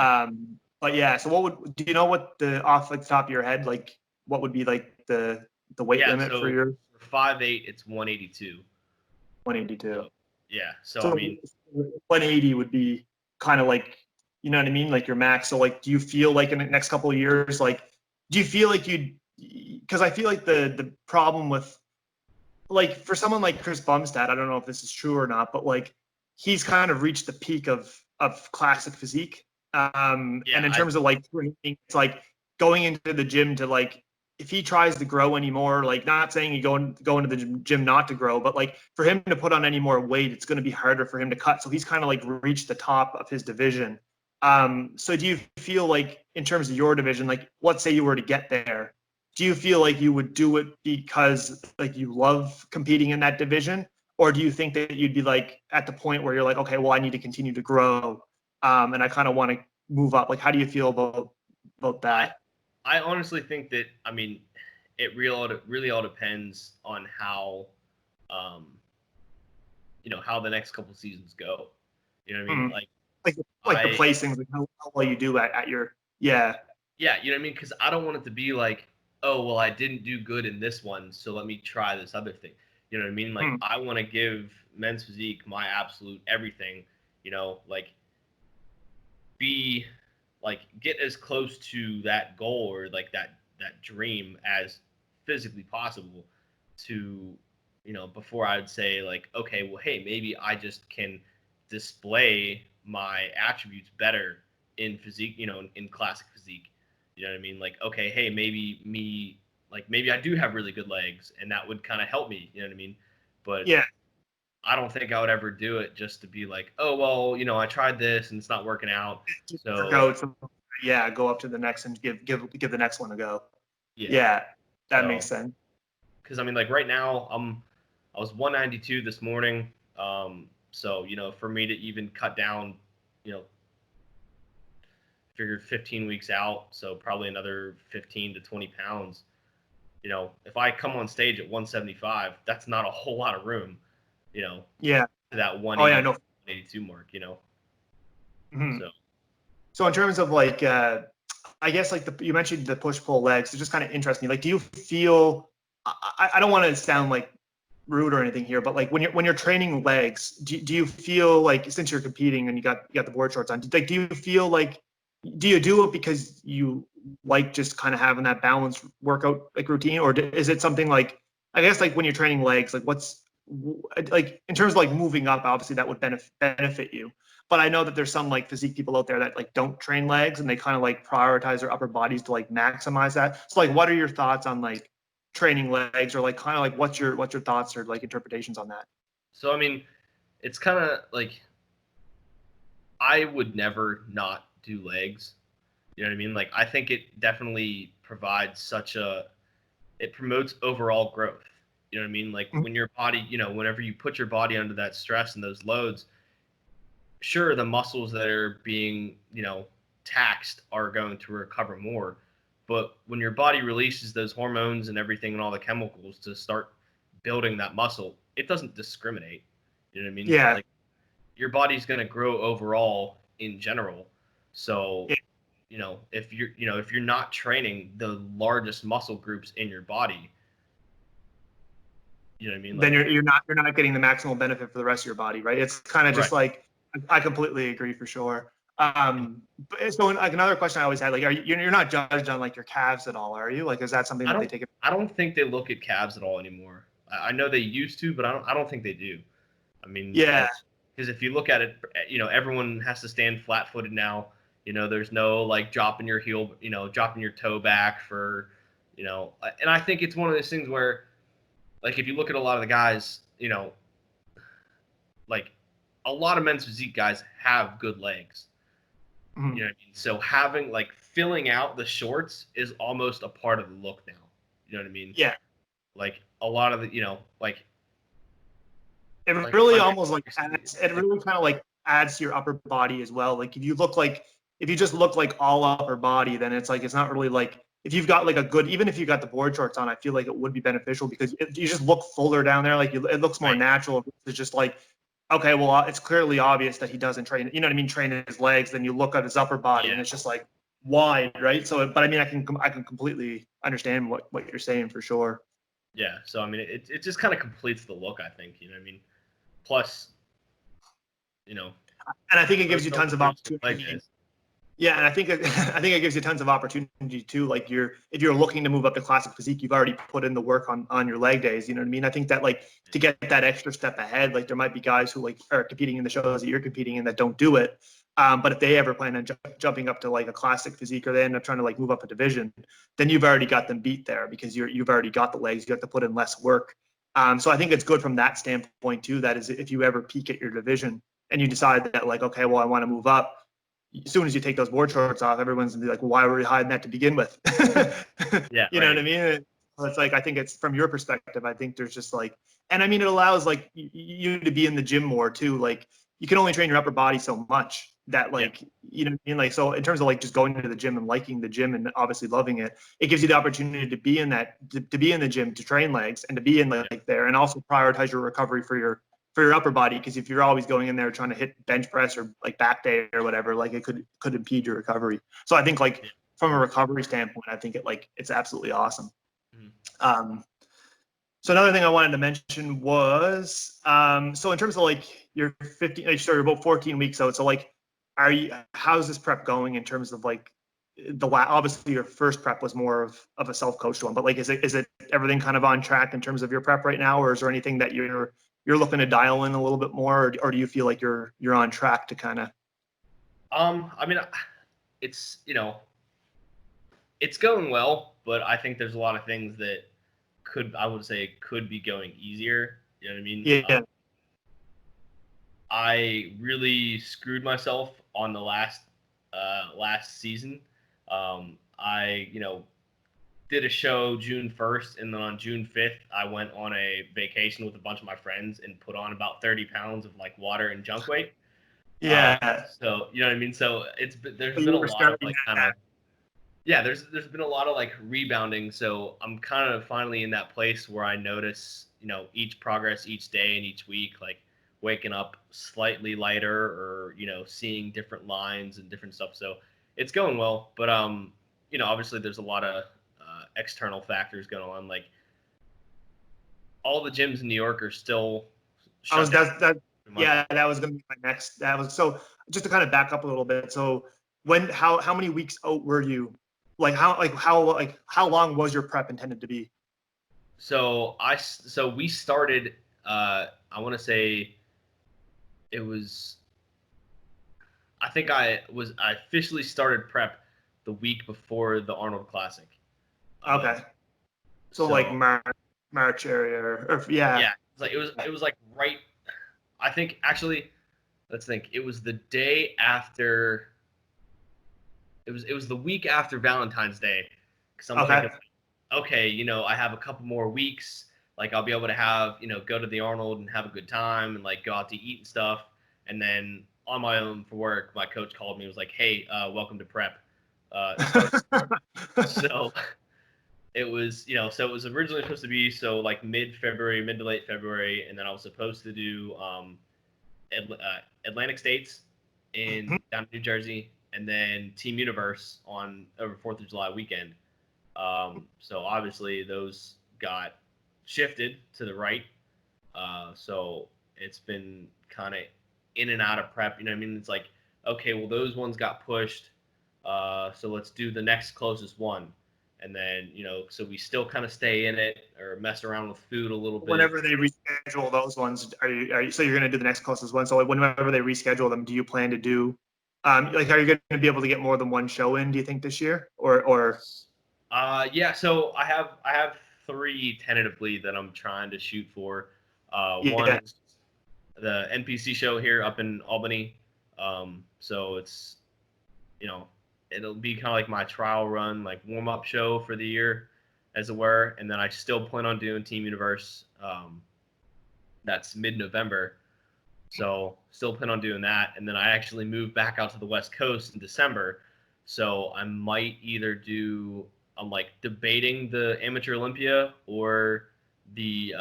But yeah, so do you know what off like the top of your head, like what would be like the weight Yeah. limit for So your for 5'8", it's 182. 182? So yeah. So I So mean, 180 would be kind of like, you know what I mean? Like your max. So like, do you feel like in the next couple of years, like, do you feel like because I feel like the problem with like for someone like Chris Bumstead, I don't know if this is true or not, but like he's kind of reached the peak of classic physique. And yeah. in terms of like training, it's like going into the gym to like if he tries to grow anymore, like not saying you go into the gym not to grow, but like for him to put on any more weight, it's going to be harder for him to cut. So he's kind of like reached the top of his division. So do you feel like in terms of your division, like let's say you were to get there, do you feel like you would do it because like you love competing in that division, or do you think that you'd be like at the point where you're like, okay, well, I need to continue to grow, and I kind of want to move up? Like, how do you feel about I that? I honestly think that I mean, it really all depends on how, um, you know, how the next couple seasons go. You know what I mean? Hmm. Like Like the I placings, like how well you do at your yeah. yeah, you know what I mean? Because I don't want it to be like, oh, well, I didn't do good in this one, so let me try this other thing. You know what I mean? Like, Hmm. I want to give men's physique my absolute everything. You know, like, be like get as close to that goal or like that dream as physically possible to, you know, before I would say like, okay, well, hey, maybe I just can display my attributes better in physique, you know, in classic physique. You know what I mean? Like, okay, hey, maybe I do have really good legs and that would kind of help me. You know what I mean? But Yeah. I don't think I would ever do it just to be like, oh, well, you know, I tried this and it's not working out. So Go to yeah, go up to the next and give the next one a go. yeah. Yeah, that makes So sense. because I mean, like right now, I was 192 this morning. So you know, for me to even cut down, you know, figured 15 weeks out, so probably another 15 to 20 pounds. You know, if I come on stage at 175, that's not a whole lot of room. You know, Yeah. to that Oh yeah, 180, no. 182 mark. You know, Mhm. so So in terms of like, I guess like you mentioned the push pull legs. It just kind of interests me. Like, do you feel? I don't want to sound like rude or anything here, but like when you're training legs, do you feel like since you're competing and you got the board shorts on, like do you feel like do you do it because you like just kind of having that balanced workout like routine, or is it something like I guess like when you're training legs, like what's like in terms of like moving up, obviously that would benefit you. but I know that there's some like physique people out there that like don't train legs and they kind of like prioritize their upper bodies to like maximize that. So like, what are your thoughts on like training legs, or like kind of like what's your thoughts or like interpretations on that? So I mean, it's kind of like I would never not do legs. You know what I mean? Like I think it definitely provides it promotes overall growth. You know what I mean? Like when your body, whenever you put your body under that stress and those loads, sure, the muscles that are being, taxed are going to recover more. But when your body releases those hormones and everything and all the chemicals to start building that muscle, it doesn't discriminate. You know what I mean? Yeah. Like your body's going to grow overall in general. So, Yeah. if you're not training the largest muscle groups in your body, you know what I mean? Then Like, you're not getting the maximal benefit for the rest of your body, right? It's kind of just right. like, I completely agree for sure. So like another question I always had, like, you're not judged on like your calves at all, are you? Like, is that something that they take? I don't think they look at calves at all anymore. I know they used to, but I don't think they do. I mean, Yeah. because if you look at it, everyone has to stand flat-footed now. There's no like dropping your heel, dropping your toe back for, and I think it's one of those things where, like, if you look at a lot of the guys, like a lot of men's physique guys have good legs. Mhm. You know what I mean? So having like filling out the shorts is almost a part of the look now. You know what I mean? Yeah. Like a lot of the, It like really under almost like it really kind of like adds to your upper body as well. Like if you just look like all upper body, then it's like it's not really like, if you've got like a good, even if you got the board shorts on, I feel like it would be beneficial because you just look fuller down there. Like it looks more right. natural. It's just like, okay, well, it's clearly obvious that he doesn't train. You know what I mean? Train his legs. Then you look at his upper body, and it's just like wide, right? So, but I mean, I can completely understand what you're saying for sure. Yeah. So I mean, it just kind of completes the look. I think. You know what I mean? Plus, you know, And I think it gives most you of tons of most of the leg opportunity. guys. Yeah, and I think I think it gives you tons of opportunity too. Like if you're looking to move up to classic physique, you've already put in the work on your leg days. You know what I mean? I think that like to get that extra step ahead, like there might be guys who like are competing in the shows that you're competing in that don't do it. But if they ever plan on jumping up to like a classic physique, or they end up trying to like move up a division, then you've already got them beat there because you've already got the legs. You have to put in less work. So I think it's good from that standpoint too. That is, if you ever peak at your division and you decide that like, okay, well, I want to move up, as soon as you take those board shorts off, everyone's gonna be like, well, why were we hiding that to begin with? Yeah. You know what I Right. mean? It's like, I think it's from your perspective, I think there's just like, and I mean, it allows like you to be in the gym more too. Like you can only train your upper body so much that Yeah. like, you know what I mean? Like, so in terms of like just going to the gym and liking the gym and obviously loving it, it gives you the opportunity to be in that, to be in the gym, to train legs and to be in Yeah. like there, and also prioritize your recovery for your upper body, because if you're always going in there trying to hit bench press or like back day or whatever, like it could impede your recovery. So I think like Yeah. from a recovery standpoint, I think it's absolutely awesome. Mhm. Um, so another thing I wanted to mention was, so in terms of like your 15, sorry, about 14 weeks out. So like, how's this prep going in terms of like obviously your first prep was more of a self-coached one, but like, is it everything kind of on track in terms of your prep right now, or is there anything that you're looking to dial in a little bit more, or do you feel like you're on track to kind of? I mean, it's it's going well, but I think there's a lot of things that I would say could be going easier. You know what I mean? Yeah. I really screwed myself on the last season. I did a show June 1st, and then on June 5th, I went on a vacation with a bunch of my friends and put on about 30 pounds of like water and junk weight. Yeah. So you know what I mean. So there's So been you a were lot of starting like kind that. of yeah. There's been a lot of like rebounding. So I'm kind of finally in that place where I notice each progress each day and each week, like waking up slightly lighter, or seeing different lines and different stuff. So it's going well, but obviously there's a lot of external factors going on. Like all the gyms in New York are still I was shut down. that Pretty much. Yeah, that was going to be my next. That was so just to kind of back up a little bit. So how many weeks out were you? How long was your prep intended to be? So we started. I want to say it was think I officially started prep the week before the Arnold Classic. Okay. So like March area, or yeah. Yeah, it was like right. I think actually, let's think. It was the day after. It was the week after Valentine's Day, because I'm Okay. thinking, okay, you know, I have a couple more weeks. Like I'll be able to have, you know, go to the Arnold and have a good time and like go out to eat and stuff. And then on my own for work, my coach called me and was like, "Hey, welcome to prep." So it was, you know, so it was originally supposed to be so like mid-February, mid to late February, and then I was supposed to do Atlantic States in down in New Jersey, and then Team Universe on over 4th of July weekend. So obviously those got shifted to the right. So it's been kind of in and out of prep. You know what I mean? It's like, okay, well, those ones got pushed. So let's do the next closest one. And then, you know, so we still kind of stay in it or mess around with food a little bit. Whenever they reschedule those ones, are you so you're going to do the next closest one? So whenever they reschedule them, do you plan to do, like, are you going to be able to get more than one show in, do you think, this year? Or Yeah, so I have 3 tentatively that I'm trying to shoot for. One yeah. is the NPC show here up in Albany. So it's, you know, it'll be kind of like my trial run, like warm up show for the year, as it were. And then I still plan on doing Team Universe. That's mid-November. So still plan on doing that. And then I actually moved back out to the West Coast in December. So I might either do, I'm like debating the Amateur Olympia or the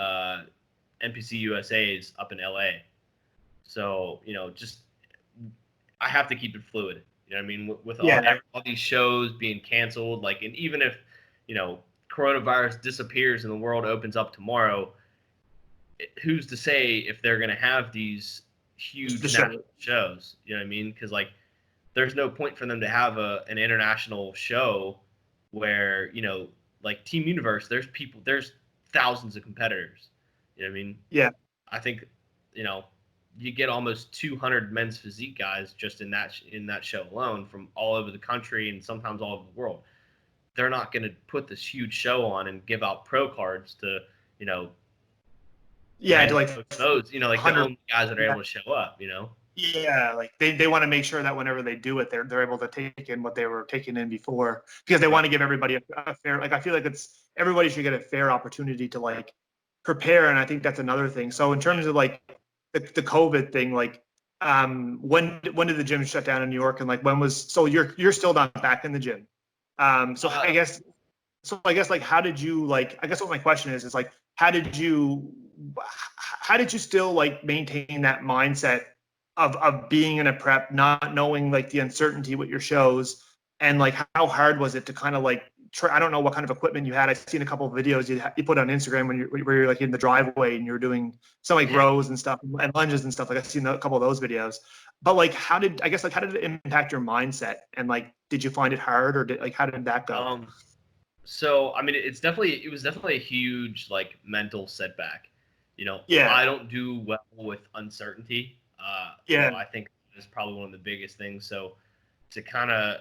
NPC USA's up in LA. So, you know, just I have to keep it fluid. You know what I mean? With all these shows being canceled, like, and even if, you know, coronavirus disappears and the world opens up tomorrow, who's to say if they're going to have these huge national shows? You know what I mean? Because like, there's no point for them to have an international show where, you know, like Team Universe, there's thousands of competitors. You know what I mean? Yeah. I think, you know, you get almost 200 men's physique guys just in that show alone from all over the country and sometimes all over the world. They're not going to put this huge show on and give out pro cards to, you know, To like those, you know, like the only guys that are able to show up, you know. Yeah, like they want to make sure that whenever they do it, they're able to take in what they were taking in before, because they want to give everybody a fair, like, I feel like everybody should get a fair opportunity to like prepare, and I think that's another thing. So in terms of like the COVID thing, like when did the gym shut down in New York, and like so you're still not back in the gym. I guess like how did you, like, I guess what my question is like how did you still like maintain that mindset of being in a prep, not knowing like the uncertainty with your shows, and like how hard was it to kind of like I don't know what kind of equipment you had. I've seen a couple of videos you put on Instagram where you're like in the driveway and you're doing some like rows and stuff and lunges and stuff. Like I've seen a couple of those videos. But like how did it impact your mindset, and like did you find it hard, or how did that go? So I mean, it was definitely a huge like mental setback. You know, Yeah. I don't do well with uncertainty. You know, I think is probably one of the biggest things. So to kind of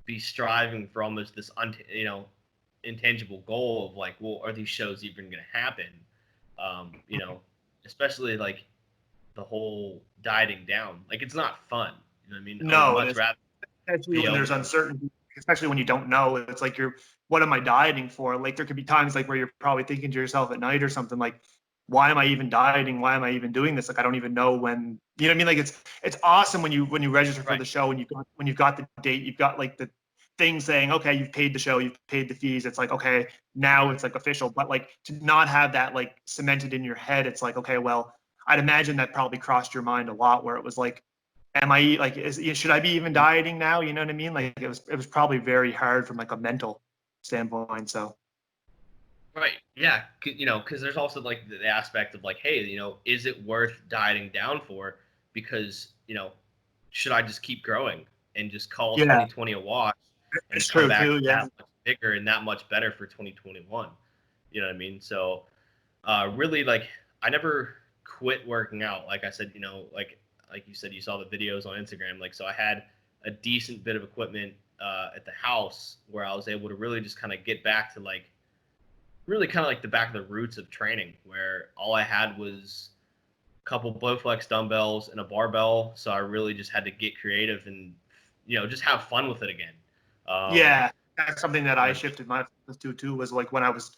be striving for almost this intangible goal of like, well, are these shows even going to happen? You know, especially like the whole dieting down. Like it's not fun. You know what I mean? No, I would much rather, especially when there's uncertainty, especially when you don't know. It's like what am I dieting for? Like there could be times like where you're probably thinking to yourself at night or something like, why am I even dieting? Why am I even doing this? Like I don't even know when. You know what I mean? Like it's awesome when you register for the show and when you've got the date, you've got like the thing saying, okay, you've paid the show, you've paid the fees. It's like, okay, now it's like official. But like to not have that like cemented in your head, it's like, okay, well, I'd imagine that probably crossed your mind a lot, where it was like, am I like, should I be even dieting now? You know what I mean? Like it was probably very hard from like a mental standpoint. So. Right. Yeah. You know, because there's also like the aspect of like, hey, you know, is it worth dieting down for? Because, you know, should I just keep growing and just call 2020 a wash and come back that much bigger and that much better for 2021? You know what I mean? So really, like, I never quit working out. Like I said, you know, like like you said, you saw the videos on Instagram. Like, so I had a decent bit of equipment at the house where I was able to really just kind of get back to like, really kind of like the back of the roots of training, where all I had was a couple Blowflex dumbbells and a barbell. So I really just had to get creative and, just have fun with it again. Yeah, that's something that I Like, shifted my focus to too. Was like when I was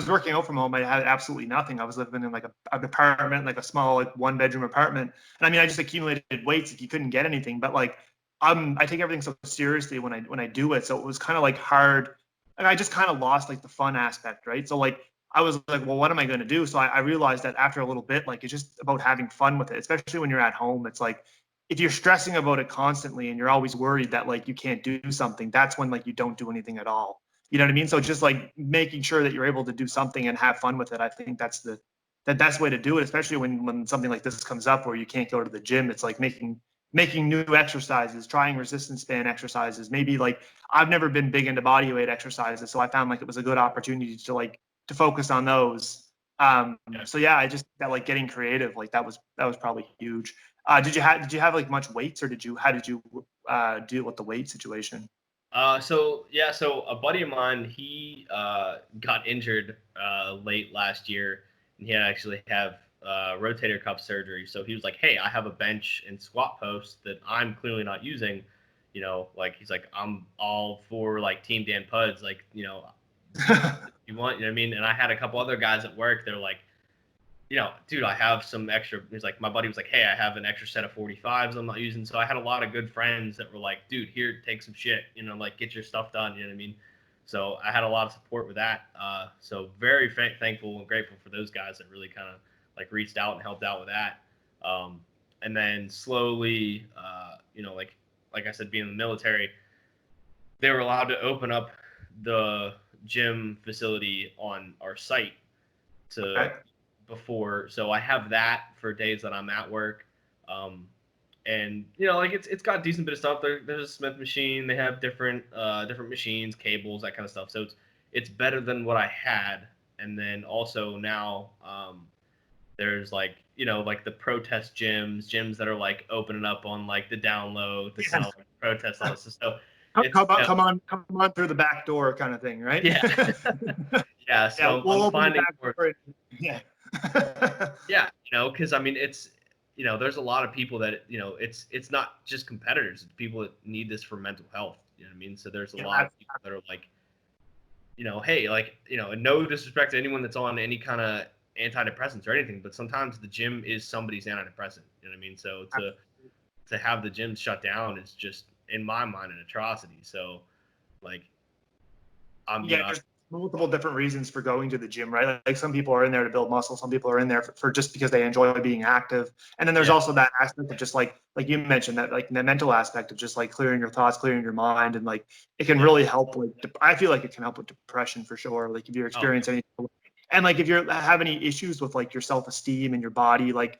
working out from home, I had absolutely nothing. I was living in like an apartment, like a small like 1-bedroom apartment, and I mean I just accumulated weights if you couldn't get anything. But like I take everything so seriously when I do it, so it was kind of like hard, and I just kind of lost like the fun aspect, right? So like I was like, well, what am I going to do? So I realized that after a little bit, like it's just about having fun with it, especially when you're at home. It's like if you're stressing about it constantly and you're always worried that like you can't do something, that's when like you don't do anything at all. You know what I mean? So just like making sure that you're able to do something and have fun with it, I think that's the best way to do it, especially when something like this comes up where you can't go to the gym. It's like making new exercises, trying resistance band exercises. Maybe like I've never been big into body weight exercises, so I found like it was a good opportunity to focus on those. So yeah, I just that like getting creative, like that was probably huge. Did you have like much weights, or how did you deal with the weight situation? so a buddy of mine, he got injured late last year, and he had actually have rotator cuff surgery. So he was like, "Hey, I have a bench and squat post that I'm clearly not using." Like he's like, "I'm all for like Team Dan Pudz, like you want, you know what I mean?" And I had a couple other guys at work. They're like, dude, I have some extra. He's like, my buddy was like, "Hey, I have an extra set of 45s I'm not using." So I had a lot of good friends that were like, "Dude, here, take some shit, like get your stuff done." You know what I mean? So I had a lot of support with that. So very thankful and grateful for those guys that really kind of like reached out and helped out with that. And then slowly, like I said, being in the military, they were allowed to open up the gym facility on our site to Okay. before. So I have that for days that I'm at work. And like it's got a decent bit of stuff. There's a Smith machine. They have different machines, cables, that kind of stuff. So it's better than what I had. And then also now there's like like the protest gyms that are like opening up on like the download to kind of like protest all this. So it's Come on through the back door kind of thing, right? yeah. Yeah, Yeah, so we'll I'm open the finding back more. door. Yeah. Yeah, because I mean, it's there's a lot of people that it's not just competitors; it's people that need this for mental health. You know what I mean? So there's a Yeah, lot of people that are like, hey, like and no disrespect to anyone that's on any kind of antidepressants or anything, but sometimes the gym is somebody's antidepressant. You know what I mean? So to have the gym shut down is just in my mind an atrocity. So like I'm yeah, there's multiple different reasons for going to the gym, right? Like some people are in there to build muscle, some people are in there for just because they enjoy being active, and then there's yeah, also that aspect of just like you mentioned, that like the mental aspect of just like clearing your thoughts, clearing your mind, and like it can yeah. really help. Like I feel like it can help with depression for sure. Like if you're Oh yeah. experiencing any, and like if you have any issues with like your self-esteem and your body, like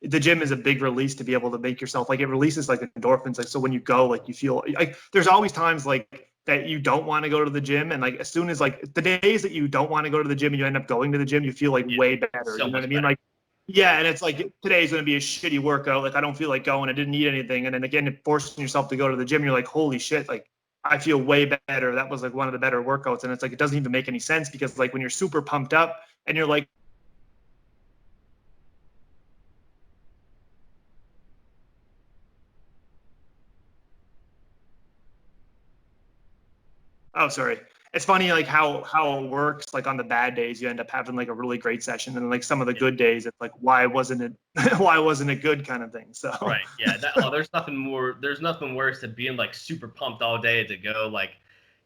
the gym is a big release to be able to make yourself like it releases like endorphins. Like so when you go, like you feel like there's always times like that you don't want to go to the gym, and like as soon as like the days that you don't want to go to the gym and you end up going to the gym, you feel like Yeah, way better. so You know what I much mean? better. Like yeah, and it's like today's going to be a shitty workout. Like I don't feel like going. I didn't eat anything, and then again, forcing yourself to go to the gym, you're like, holy shit! Like I feel way better. That was like one of the better workouts, and it's like it doesn't even make any sense because like when you're super pumped up and you're like, oh, sorry. It's funny like how it works. Like on the bad days, you end up having like a really great session, and like some of the Yeah. good days, it's like why wasn't it why wasn't it good kind of thing. So Right. Yeah. There's nothing worse than being like super pumped all day to go like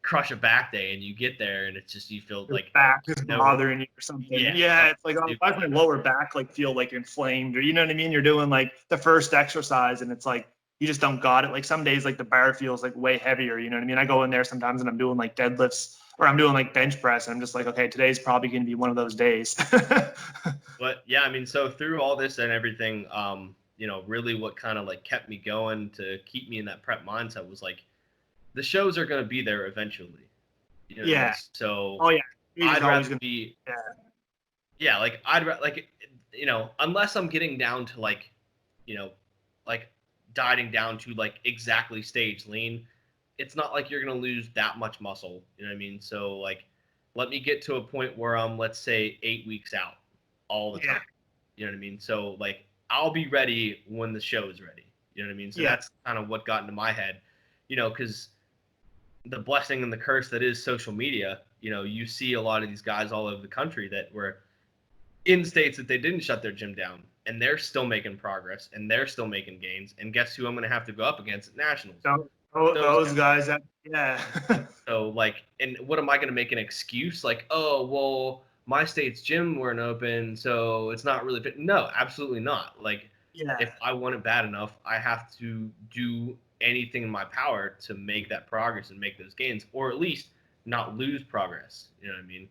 crush a back day, and you get there and it's just you feel your like back is no. bothering you or something. Yeah. Yeah, Something it's like oh, why stupid does my like lower back like feel like inflamed, or you know what I mean? You're doing like the first exercise, and it's like you just don't got it. Like some days, like the bar feels like way heavier. You know what I mean? I go in there sometimes and I'm doing like deadlifts or I'm doing like bench press, and I'm just like, okay, today's probably going to be one of those days. But yeah, I mean, so through all this and everything, really what kind of like kept me going to keep me in that prep mindset was like the shows are going to be there eventually. You know what I mean? Yeah. So Oh yeah. Age is I'd always rather going to. be, Yeah. yeah, like unless I'm getting down to like, you know, like dieting down to like exactly stage lean, it's not like you're going to lose that much muscle. You know what I mean? So like, let me get to a point where I'm, let's say 8 weeks out all the Yeah. time. You know what I mean? So like, I'll be ready when the show is ready. You know what I mean? So Yeah. that's kind of what got into my head, you know, because the blessing and the curse that is social media, you know, you see a lot of these guys all over the country that were in states that they didn't shut their gym down, and they're still making progress and they're still making gains. And guess who I'm going to have to go up against at nationals? Those guys that, yeah. So like, and what am I going to make an excuse? Like, oh, well, my state's gym weren't open, so it's not really fit. No, absolutely not. Like, Yeah. if I want it bad enough, I have to do anything in my power to make that progress and make those gains, or at least not lose progress. You know what I mean?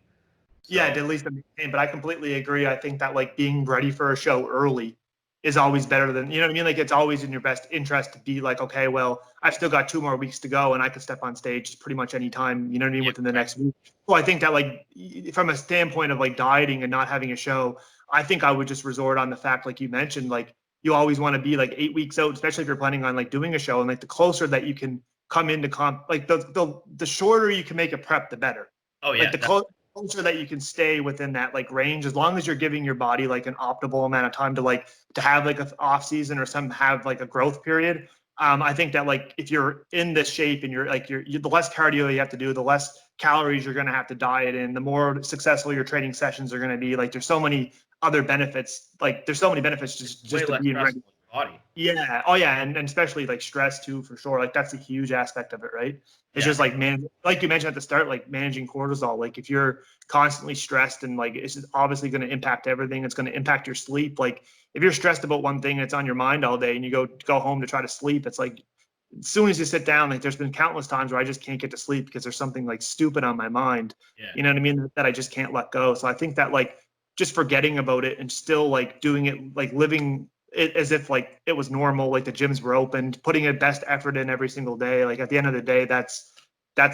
So, Yeah, at least maintain. But I completely agree. I think that like being ready for a show early is always better than, you know what I mean? Like it's always in your best interest to be like, okay, well, I've still got 2 more weeks to go and I could step on stage pretty much any time, you know what I mean, yeah, within the next week. So I think that like from a standpoint of like dieting and not having a show, I think I would just resort on the fact, like you mentioned, like you always want to be like 8 weeks out, especially if you're planning on like doing a show. And like the closer that you can come into comp, like the shorter you can make a prep, the better. oh yeah, Like the closer that you can stay within that like range, as long as you're giving your body like an optimal amount of time to like to have like an off season or some have like a growth period. I think that like if you're in this shape and you're like the less cardio you have to do, the less calories you're going to have to diet in, the more successful your training sessions are going to be. Like there's so many other benefits. Like there's so many benefits just to less being stressful ready. on your body. Yeah. Oh yeah. And especially like stress too, for sure. Like that's a huge aspect of it, right? It's Yeah. just like, man, like you mentioned at the start, like managing cortisol. Like if you're constantly stressed and like it's obviously going to impact everything. It's going to impact your sleep. Like if you're stressed about one thing and it's on your mind all day and you go home to try to sleep, it's like as soon as you sit down, like there's been countless times where I just can't get to sleep because there's something like stupid on my mind. Yeah. You know what I mean? That I just can't let go. So I think that like just forgetting about it and still like doing it, like living it as if like it was normal, like the gyms were opened, putting your best effort in every single day. Like at the end of the day, that's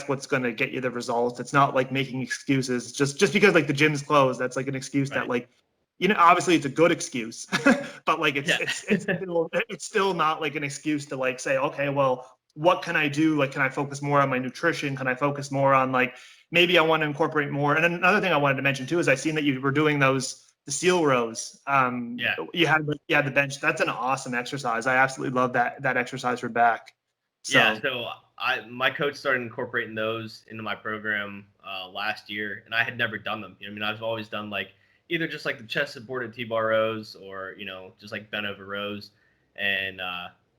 what's going to get you the results. It's not like making excuses just because like the gym's closed. That's like an excuse Right. that like, you know, obviously it's a good excuse, but like it's still not like an excuse to like say, okay, well, what can I do? Like, can I focus more on my nutrition? Can I focus more on like maybe I want to incorporate more? And another thing I wanted to mention too is I seen that you were doing the seal rows. Yeah. You had the bench. That's an awesome exercise. I absolutely love that exercise for back. So Yeah, so my coach started incorporating those into my program last year, and I had never done them. You know, I mean, I've always done like either just like the chest supported T-bar rows, or you know, just like bent over rows. And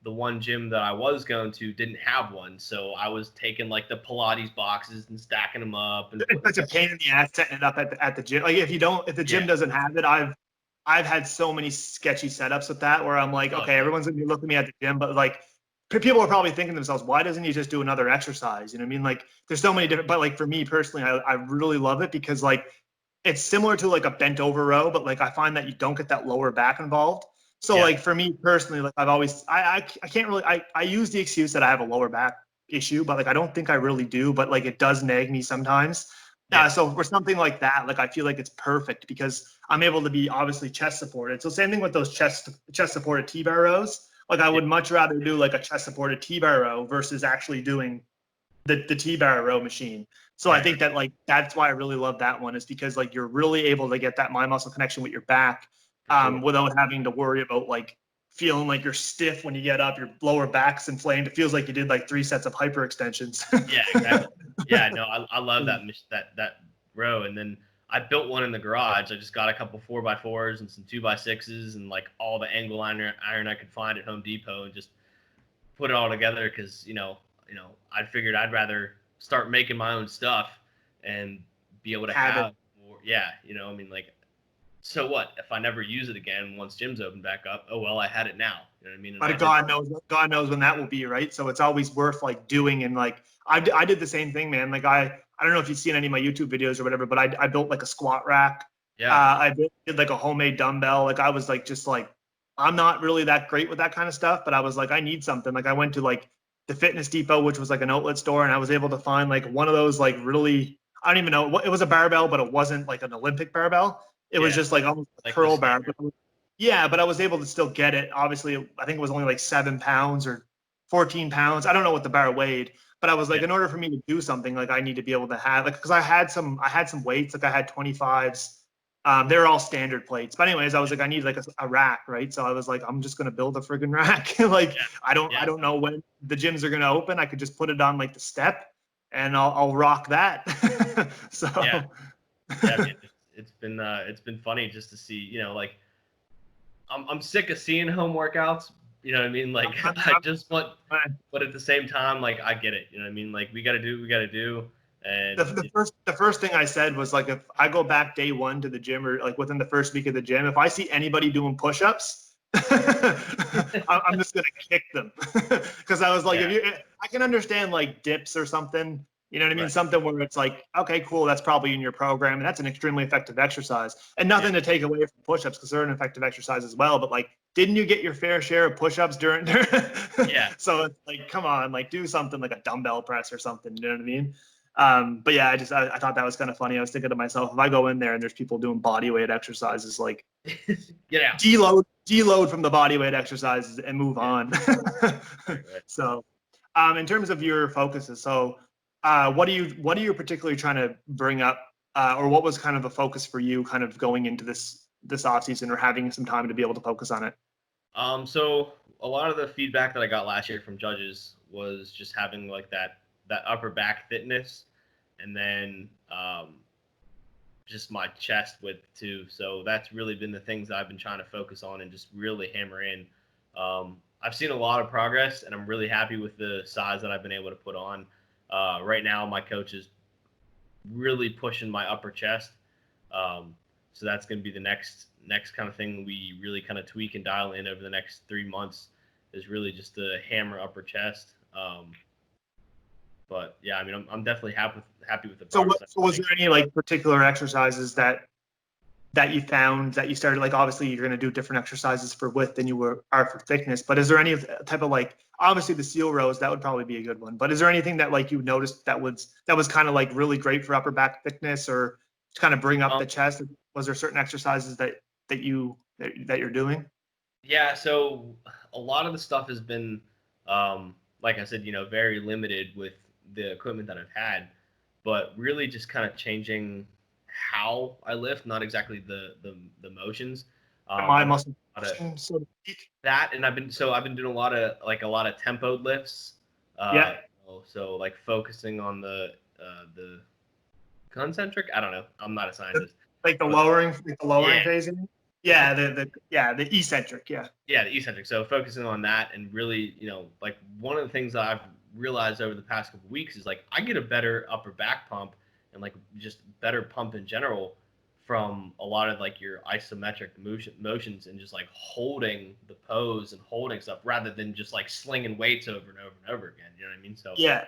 the one gym that I was going to didn't have one, so I was taking like the Pilates boxes and stacking them up. And it's such a pain in the ass setting it up at the gym. Like if the gym doesn't have it, I've had so many sketchy setups with that where I'm like, okay, everyone's gonna be looking at me at the gym, but like people are probably thinking to themselves, why doesn't he just do another exercise? You know what I mean? Like there's so many different, but like for me personally, I really love it because like it's similar to like a bent over row, but like I find that you don't get that lower back involved. So like for me personally, like I've always I can't really I use the excuse that I have a lower back issue, but like I don't think I really do, but like it does nag me sometimes. So for something like that, like I feel like it's perfect because I'm able to be obviously chest supported. So same thing with those chest supported T-bar rows. Like I would much rather do like a chest supported T-bar row versus actually doing the T-bar row machine. So I think that like that's why I really love that one, is because like you're really able to get that mind muscle connection with your back without having to worry about like feeling like you're stiff when you get up, your lower back's inflamed. It feels like you did like 3 sets of hyper extensions. Yeah, exactly. Yeah, no, I love that row. And then I built one in the garage. I just got a couple 4x4s and some 2x6s and like all the angle iron I could find at Home Depot, and just put it all together because I figured I'd rather start making my own stuff and be able to have more. Yeah, I mean, like, so what if I never use it again once gyms open back up? Oh well, I had it now. You know what I mean? But God knows when that will be, right? So it's always worth like doing. And like I did the same thing, man. Like I don't know if you've seen any of my YouTube videos or whatever, but I built like a squat rack. Yeah. I did like a homemade dumbbell. Like I was like just like I'm not really that great with that kind of stuff, but I was like I need something. Like I went to like the Fitness Depot, which was like an outlet store, and I was able to find like one of those like really, I don't even know, it was a barbell, but it wasn't like an Olympic barbell. It was just like almost a curl bar. Yeah, but I was able to still get it. Obviously, I think it was only like 7 pounds or 14 pounds. I don't know what the bar weighed, but I was like, Yeah. in order for me to do something, like I need to be able to have, like, because I had some weights, like I had 25s. They were all standard plates. But anyways, I was like, I need like a rack, right? So I was like, I'm just gonna build a friggin' rack. Like Yeah. I don't Yeah. know when the gyms are gonna open. I could just put it on like the step, and I'll rock that. So Yeah. Yeah. I mean, it's been funny just to see, like I'm sick of seeing home workouts. You know what I mean? Like I'm, I just want, I'm, but at the same time, like I get it. You know what I mean? Like we got to do, what we got to do, the, and the first thing I said was like, if I go back day one to the gym, or like within the first week of the gym, if I see anybody doing push-ups, I'm just gonna kick them. Because I was like, yeah, I can understand like dips or something, you know what I mean? right, Something where it's like, okay, cool, that's probably in your program, and that's an extremely effective exercise. And yeah, nothing to take away from push-ups, because they're an effective exercise as well. But like, didn't you get your fair share of push-ups during? yeah, So it's like, come on, like do something like a dumbbell press or something. You know what I mean? But yeah, I thought that was kind of funny. I was thinking to myself, if I go in there and there's people doing body weight exercises, like get out. deload from the body weight exercises and move Yeah, on. right, right. So, in terms of your focuses, so what are you particularly trying to bring up, or what was kind of a focus for you, kind of going into this off season, or having some time to be able to focus on it? So a lot of the feedback that I got last year from judges was just having like that upper back fitness, and then just my chest width too. So that's really been the things that I've been trying to focus on and just really hammer in. I've seen a lot of progress, and I'm really happy with the size that I've been able to put on. Right now, my coach is really pushing my upper chest. So that's going to be the next kind of thing we really kind of tweak and dial in over the next 3 months, is really just the hammer upper chest. But yeah, I mean, I'm definitely happy with the So, progress. was there any like particular exercises that you found that you started, like, obviously you're going to do different exercises for width than you are for thickness, but is there any type of, like, obviously the seal rows, that would probably be a good one, but is there anything that like you noticed that was kind of like really great for upper back thickness, or to kind of bring up Um, the chest? Was there certain exercises that you're doing? Yeah, so a lot of the stuff has been, like I said, very limited with the equipment that I've had, but really just kind of changing how I lift, not exactly the motions. My I've been muscle, doing a lot of so to speak. that, and I've been doing a lot of tempoed lifts. Yeah, So like focusing on the concentric. I don't know. I'm not a scientist, like but the lowering yeah, phase. Yeah, the eccentric. Yeah. yeah, the eccentric. So focusing on that, and really, like one of the things that I've realized over the past couple of weeks is like I get a better upper back pump, and like just better pump in general from a lot of like your isometric motions, and just like holding the pose and holding stuff rather than just like slinging weights over and over and over again. You know what I mean? So Yeah.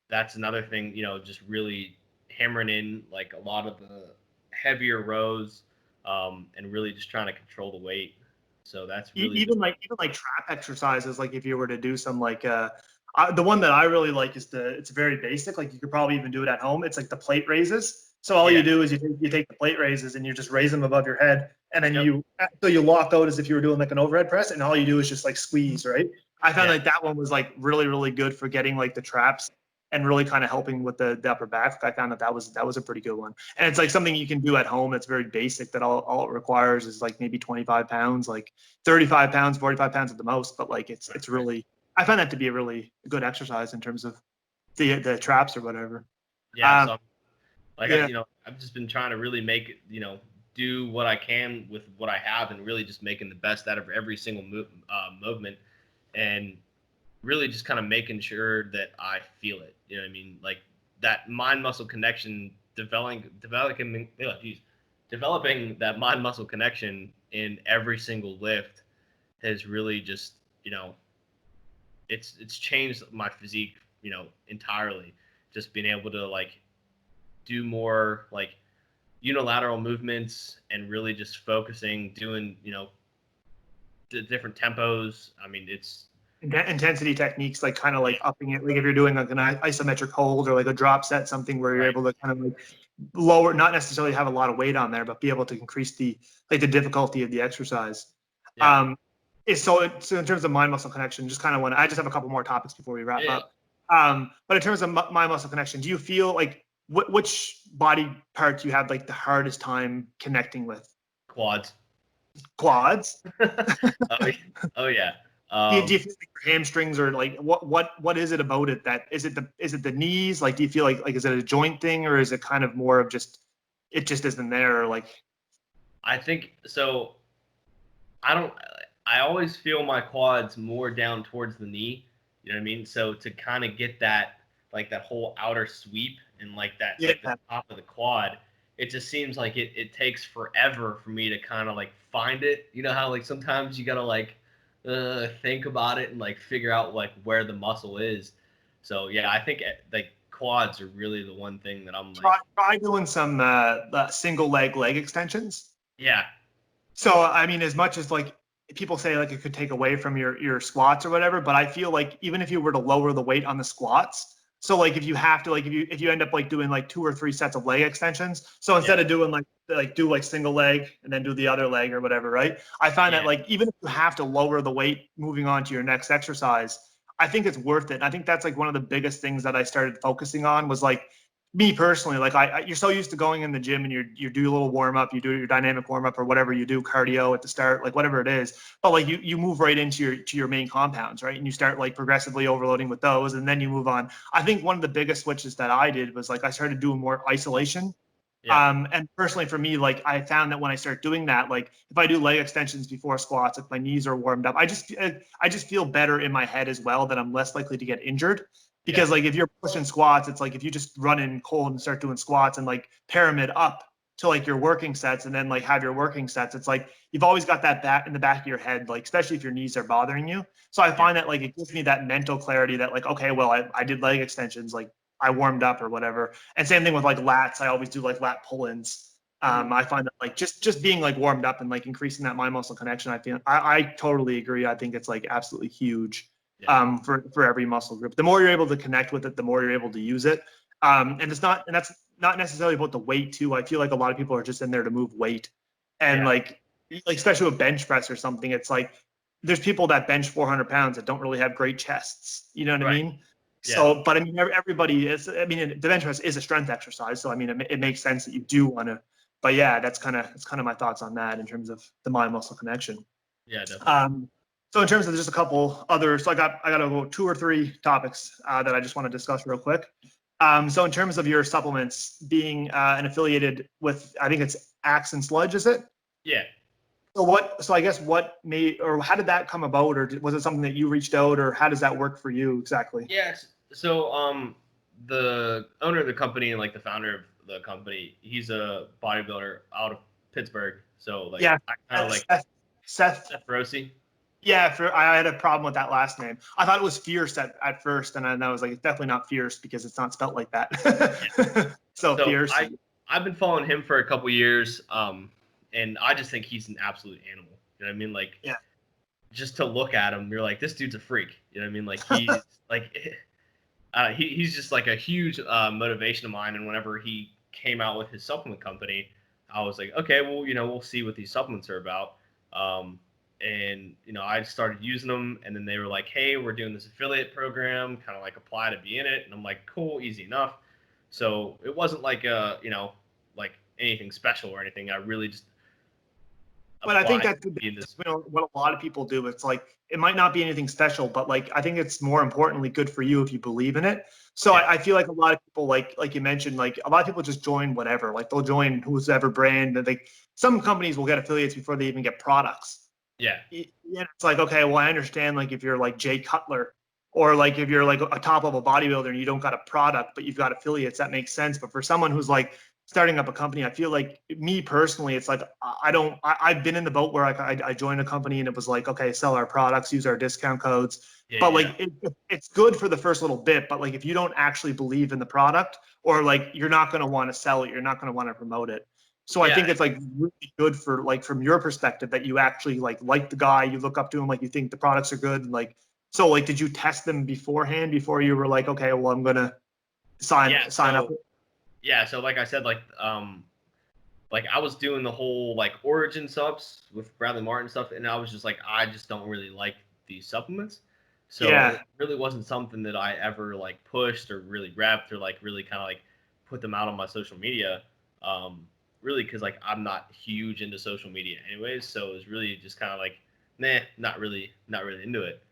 that's another thing, just really hammering in like a lot of the heavier rows, and really just trying to control the weight. So that's really been, Even like trap exercises, like if you were to do some like the one that I really like is it's very basic, like you could probably even do it at home. It's like the plate raises. So all you yeah, do is you take the plate raises and you just raise them above your head, and then yep, you lock out as if you were doing like an overhead press, and all you do is just like squeeze, right? I found yeah, like that one was like really, really good for getting like the traps and really kind of helping with the upper back. I found that was a pretty good one, and it's like something you can do at home. That's very basic. That all it requires is like maybe 25 pounds, like 35 pounds, 45 pounds at the most. But like right, it's right. really, I find that to be a really good exercise in terms of the traps or whatever. Yeah. Um, So like yeah, I've just been trying to really make it, do what I can with what I have, and really just making the best out of every single movement, and really just kind of making sure that I feel it. You know what I mean? Like that mind muscle connection, developing that mind muscle connection in every single lift has really just, it's changed my physique, entirely. Just being able to like do more like unilateral movements, and really just focusing, doing, the different tempos. I mean, it's intensity techniques, like kind of like upping it, like if you're doing like an isometric hold or like a drop set, something where you're right. able to kind of like lower, not necessarily have a lot of weight on there, but be able to increase the difficulty of the exercise. Yeah. So in terms of mind muscle connection, just kind of want I just have a couple more topics before we wrap Yeah. up. But in terms of mind muscle connection, do you feel like which body part do you have like the hardest time connecting with? Quads. Quads? Oh yeah. Do you feel like your hamstrings or like what is it about it that is it the knees? Like do you feel like is it a joint thing or is it kind of more of just it just isn't there or like I think so. I don't. I always feel my quads more down towards the knee. You know what I mean? So to kind of get that like that whole outer sweep and yeah, like the top of the quad, it just seems like it takes forever for me to kind of like find it. You know how like sometimes you gotta like think about it and like figure out like where the muscle is. So yeah, I think like quads are really the one thing that I'm like, try doing some single leg extensions. yeah, So I mean, as much as like people say like it could take away from your squats or whatever, but I feel like even if you were to lower the weight on the squats, so like if you have to like if you end up like doing like 2 or 3 sets of leg extensions, so instead yeah, of doing like do like single leg and then do the other leg or whatever, right? I find that yeah, like even if you have to lower the weight moving on to your next exercise, I think it's worth it. I think that's like one of the biggest things that I started focusing on was like me personally, like you're so used to going in the gym and you do a little warm up, you do your dynamic warm up or whatever you do, cardio at the start, like whatever it is. But like you move right into your main compounds, right? And you start like progressively overloading with those, and then you move on. I think one of the biggest switches that I did was like I started doing more isolation. yeah, And personally for me, like I found that when I start doing that, like if I do leg extensions before squats, if my knees are warmed up, I just feel better in my head as well that I'm less likely to get injured. yeah, Because like if you're pushing squats, it's like if you just run in cold and start doing squats and like pyramid up to like your working sets and then like have your working sets, it's like you've always got that back in the back of your head, like especially if your knees are bothering you. So I yeah, find that like it gives me that mental clarity that like, okay, well, I did leg extensions, like I warmed up or whatever. And same thing with like lats. I always do like lat pull-ins. mhm, I find that like just being like warmed up and like increasing that mind muscle connection, I totally agree. I think it's like absolutely huge yeah, for every muscle group. The more you're able to connect with it, the more you're able to use it. And that's not necessarily about the weight too. I feel like a lot of people are just in there to move weight, and yeah, like especially with bench press or something, it's like there's people that bench 400 pounds that don't really have great chests. You know what I right, mean? yeah, So, but I mean, everybody is. I mean, the bench press is a strength exercise, so I mean, it makes sense that you do want to. But yeah, that's kind of my thoughts on that in terms of the mind muscle connection. yeah, definitely. Um, so in terms of just a couple others, so I got about 2 or 3 topics that I just want to discuss real quick. So in terms of your supplements being an affiliated with, I think it's Axe and Sludge, is it? Yeah, So I guess what made or how did that come about, or was it something that you reached out, or how does that work for you exactly? yes. So, the owner of the company and like the founder of the company, he's a bodybuilder out of Pittsburgh. So, like, Yeah, I kind of like Seth. Seth Rossi. Yeah, I had a problem with that last name. I thought it was Fierce at first, and I was like, it's definitely not Fierce because it's not spelled like Yeah. that. So So Fierce. I've been following him for a couple years, and I just think he's an absolute animal. You know what I mean? Like, Yeah. just to look at him, you're like, this dude's a freak. You know what I mean? Like, he's like, he's just like a huge motivation of mine. And whenever he came out with his supplement company, I was like, okay, well, we'll see what these supplements are about. And I started using them, and then they were like, hey, we're doing this affiliate program, kind of like apply to be in it. And I'm like, cool, easy enough. So it wasn't like like anything special or anything. I really just But I think applied that's to be in this. what a lot of people do. It's like it might not be anything special, but like I think it's more importantly good for you if you believe in it. So Yeah, I feel like a lot of people, like you mentioned, like a lot of people just join whatever. Like they'll join whoever brand, and some companies will get affiliates before they even get products. yeah, Yeah, it's like, okay, well, I understand like if you're like Jay Cutler or like if you're like a top level bodybuilder and you don't got a product but you've got affiliates, that makes sense. But for someone who's like starting up a company, I feel like me personally, it's like I've been in the boat where I joined a company and it was like, okay, sell our products, use our discount codes. yeah, But yeah, like it's good for the first little bit, but like if you don't actually believe in the product or like you're not going to want to sell it, you're not going to want to promote it. So I yeah. think it's like really good for like from your perspective that you actually like the guy, you look up to him, like you think the products are good. And like, so like, did you test them beforehand before you were like, okay, well, I'm going to sign Yeah, up? so yeah, so like I said, like like I was doing the whole like origin subs with Bradley Martin stuff, and I was just like, I just don't really like these supplements. So Yeah. it really wasn't something that I ever like pushed or really repped or like really kind of like put them out on my social media. Um, really, because like I'm not huge into social media anyways, so it was really just kind of like, nah, not really into it.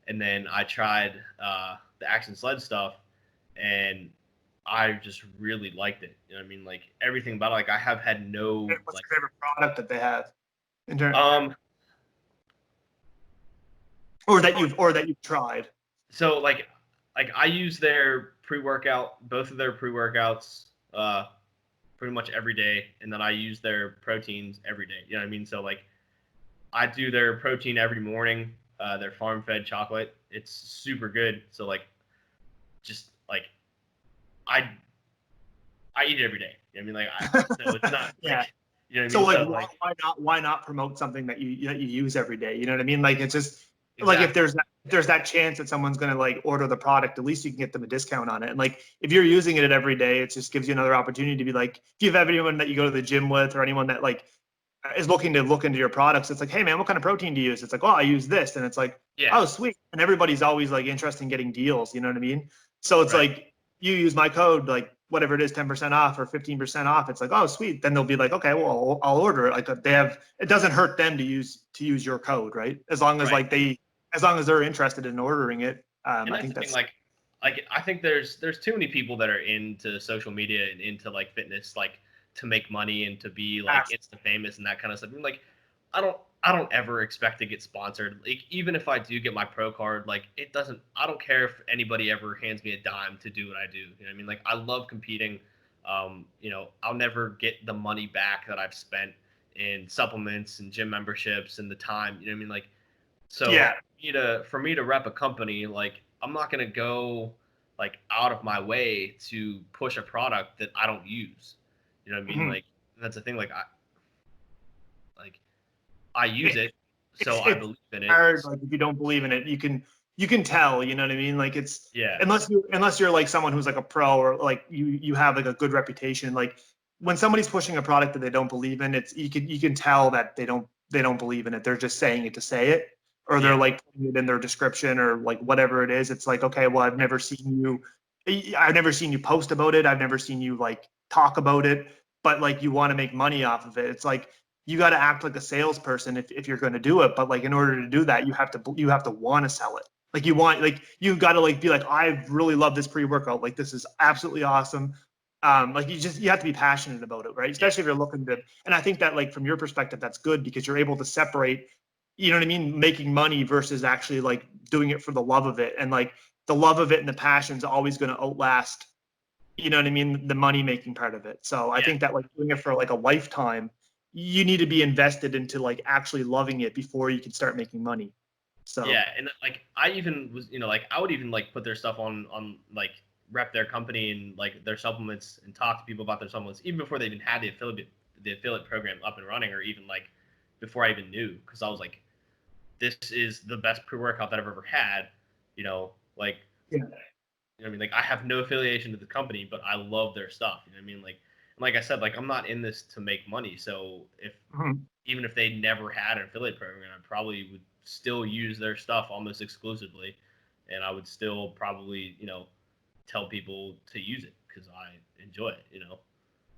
And then I tried the Action Sled stuff, and I just really liked it. You know what I mean? Like everything about it. Like I have had no What's like your favorite product that they have? um Or that you've tried? so like I use their pre-workout, both of their pre-workouts pretty much every day, and then I use their proteins every day. You know what I mean? So like I do their protein every morning, their farm-fed chocolate. It's super good. So like just like I I eat it every day. You know what I mean? So it's not Yeah. like, you know what I So mean? like, So like why not promote something that you use every day? You know what I mean? Like it's just like if exactly. there's that chance that someone's gonna like order the product, at least you can get them a discount on it. And like if you're using it every day, it just gives you another opportunity to be like, if you have anyone that you go to the gym with or anyone that like is looking to look into your products, it's like, hey man, what kind of protein do you use? It's like, oh, I use this, and it's like, Yeah. oh, sweet. And everybody's always like interested in getting deals. You know what I mean? So it's Right. like you use my code, like whatever it is, 10% off or 15% off. It's like, oh, sweet. Then they'll be like, okay, well, I'll order it. Like they have, it doesn't hurt them to use your code, right? As long as Right. like as long as they're interested in ordering it. And I that's think the thing, that's like I think there's too many people that are into social media and into like fitness, like to make money and to be like insta famous and that kind of stuff. I mean, like I don't ever expect to get sponsored. Like even if I do get my pro card, like it doesn't. I don't care if anybody ever hands me a dime to do what I do. You know what I mean? Like I love competing. You know, I'll never get the money back that I've spent in supplements and gym memberships and the time. You know what I mean? Like so yeah. for me to rep a company, like I'm not gonna go like out of my way to push a product that I don't use. You know what I mean? Mhm. Like that's the thing. Like I use It, it, so I it's believe in it. hard. Like if you don't believe in it, you can tell. You know what I mean? Like it's Yeah, unless you're like someone who's like a pro or like you have like a good reputation. Like when somebody's pushing a product that they don't believe in, it's you can tell that they don't believe in it. They're just saying it to say it, or they're yeah, like putting it in their description or like whatever it is. It's like, okay, well, I've never seen you post about it. I've never seen you like talk about it, but like you want to make money off of it. It's like you got to act like a salesperson if you're going to do it. But like in order to do that, you have to want to sell it. Like you got to like be like, I really love this pre-workout. Like this is absolutely awesome. Like you have to be passionate about it, right? yeah, Especially if you're looking to. And I think that like from your perspective, that's good because you're able to separate. You know what I mean? Making money versus actually like doing it for the love of it, and like the love of it and the passion is always going to outlast. You know what I mean? The money making part of it. So I yeah, think that like doing it for like a lifetime, you need to be invested into like actually loving it before you can start making money. So yeah. And like I even was, like I would even like put their stuff on like rep their company and like their supplements and talk to people about their supplements even before they even had the affiliate program up and running, or even like before I even knew, because I was like, this is the best pre-workout that I've ever had. Like yeah. I mean, like I have no affiliation to the company, but I love their stuff. You know what I mean? Like I said, like I'm not in this to make money. So if Mhm. even if they never had an affiliate program, I probably would still use their stuff almost exclusively, and I would still probably tell people to use it because I enjoy it. Yeah.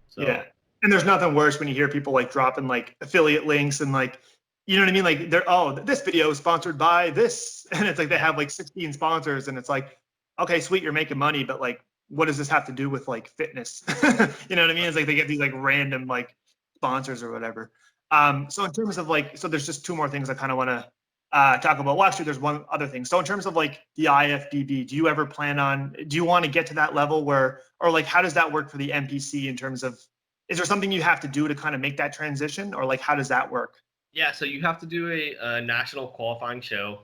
So And there's nothing worse when you hear people like dropping like affiliate links and like, you know what I mean? Like they're, oh, this video is sponsored by this. And it's like they yeah, have like 16 sponsors and it's like, okay, sweet, you're making money, but like, what does this have to do with like fitness? You know what I mean? right, It's like they get these like random like sponsors or whatever. So in terms of like, so there's just two more things I kind of want to talk about. Well, actually, there's one other thing. So in terms of like the IFBB, do you want to get to that level where, or like, how does that work for the NPC in terms of, is there something you have to do to kind of make that transition, or like, how does that work? yeah. So you have to do a national qualifying show,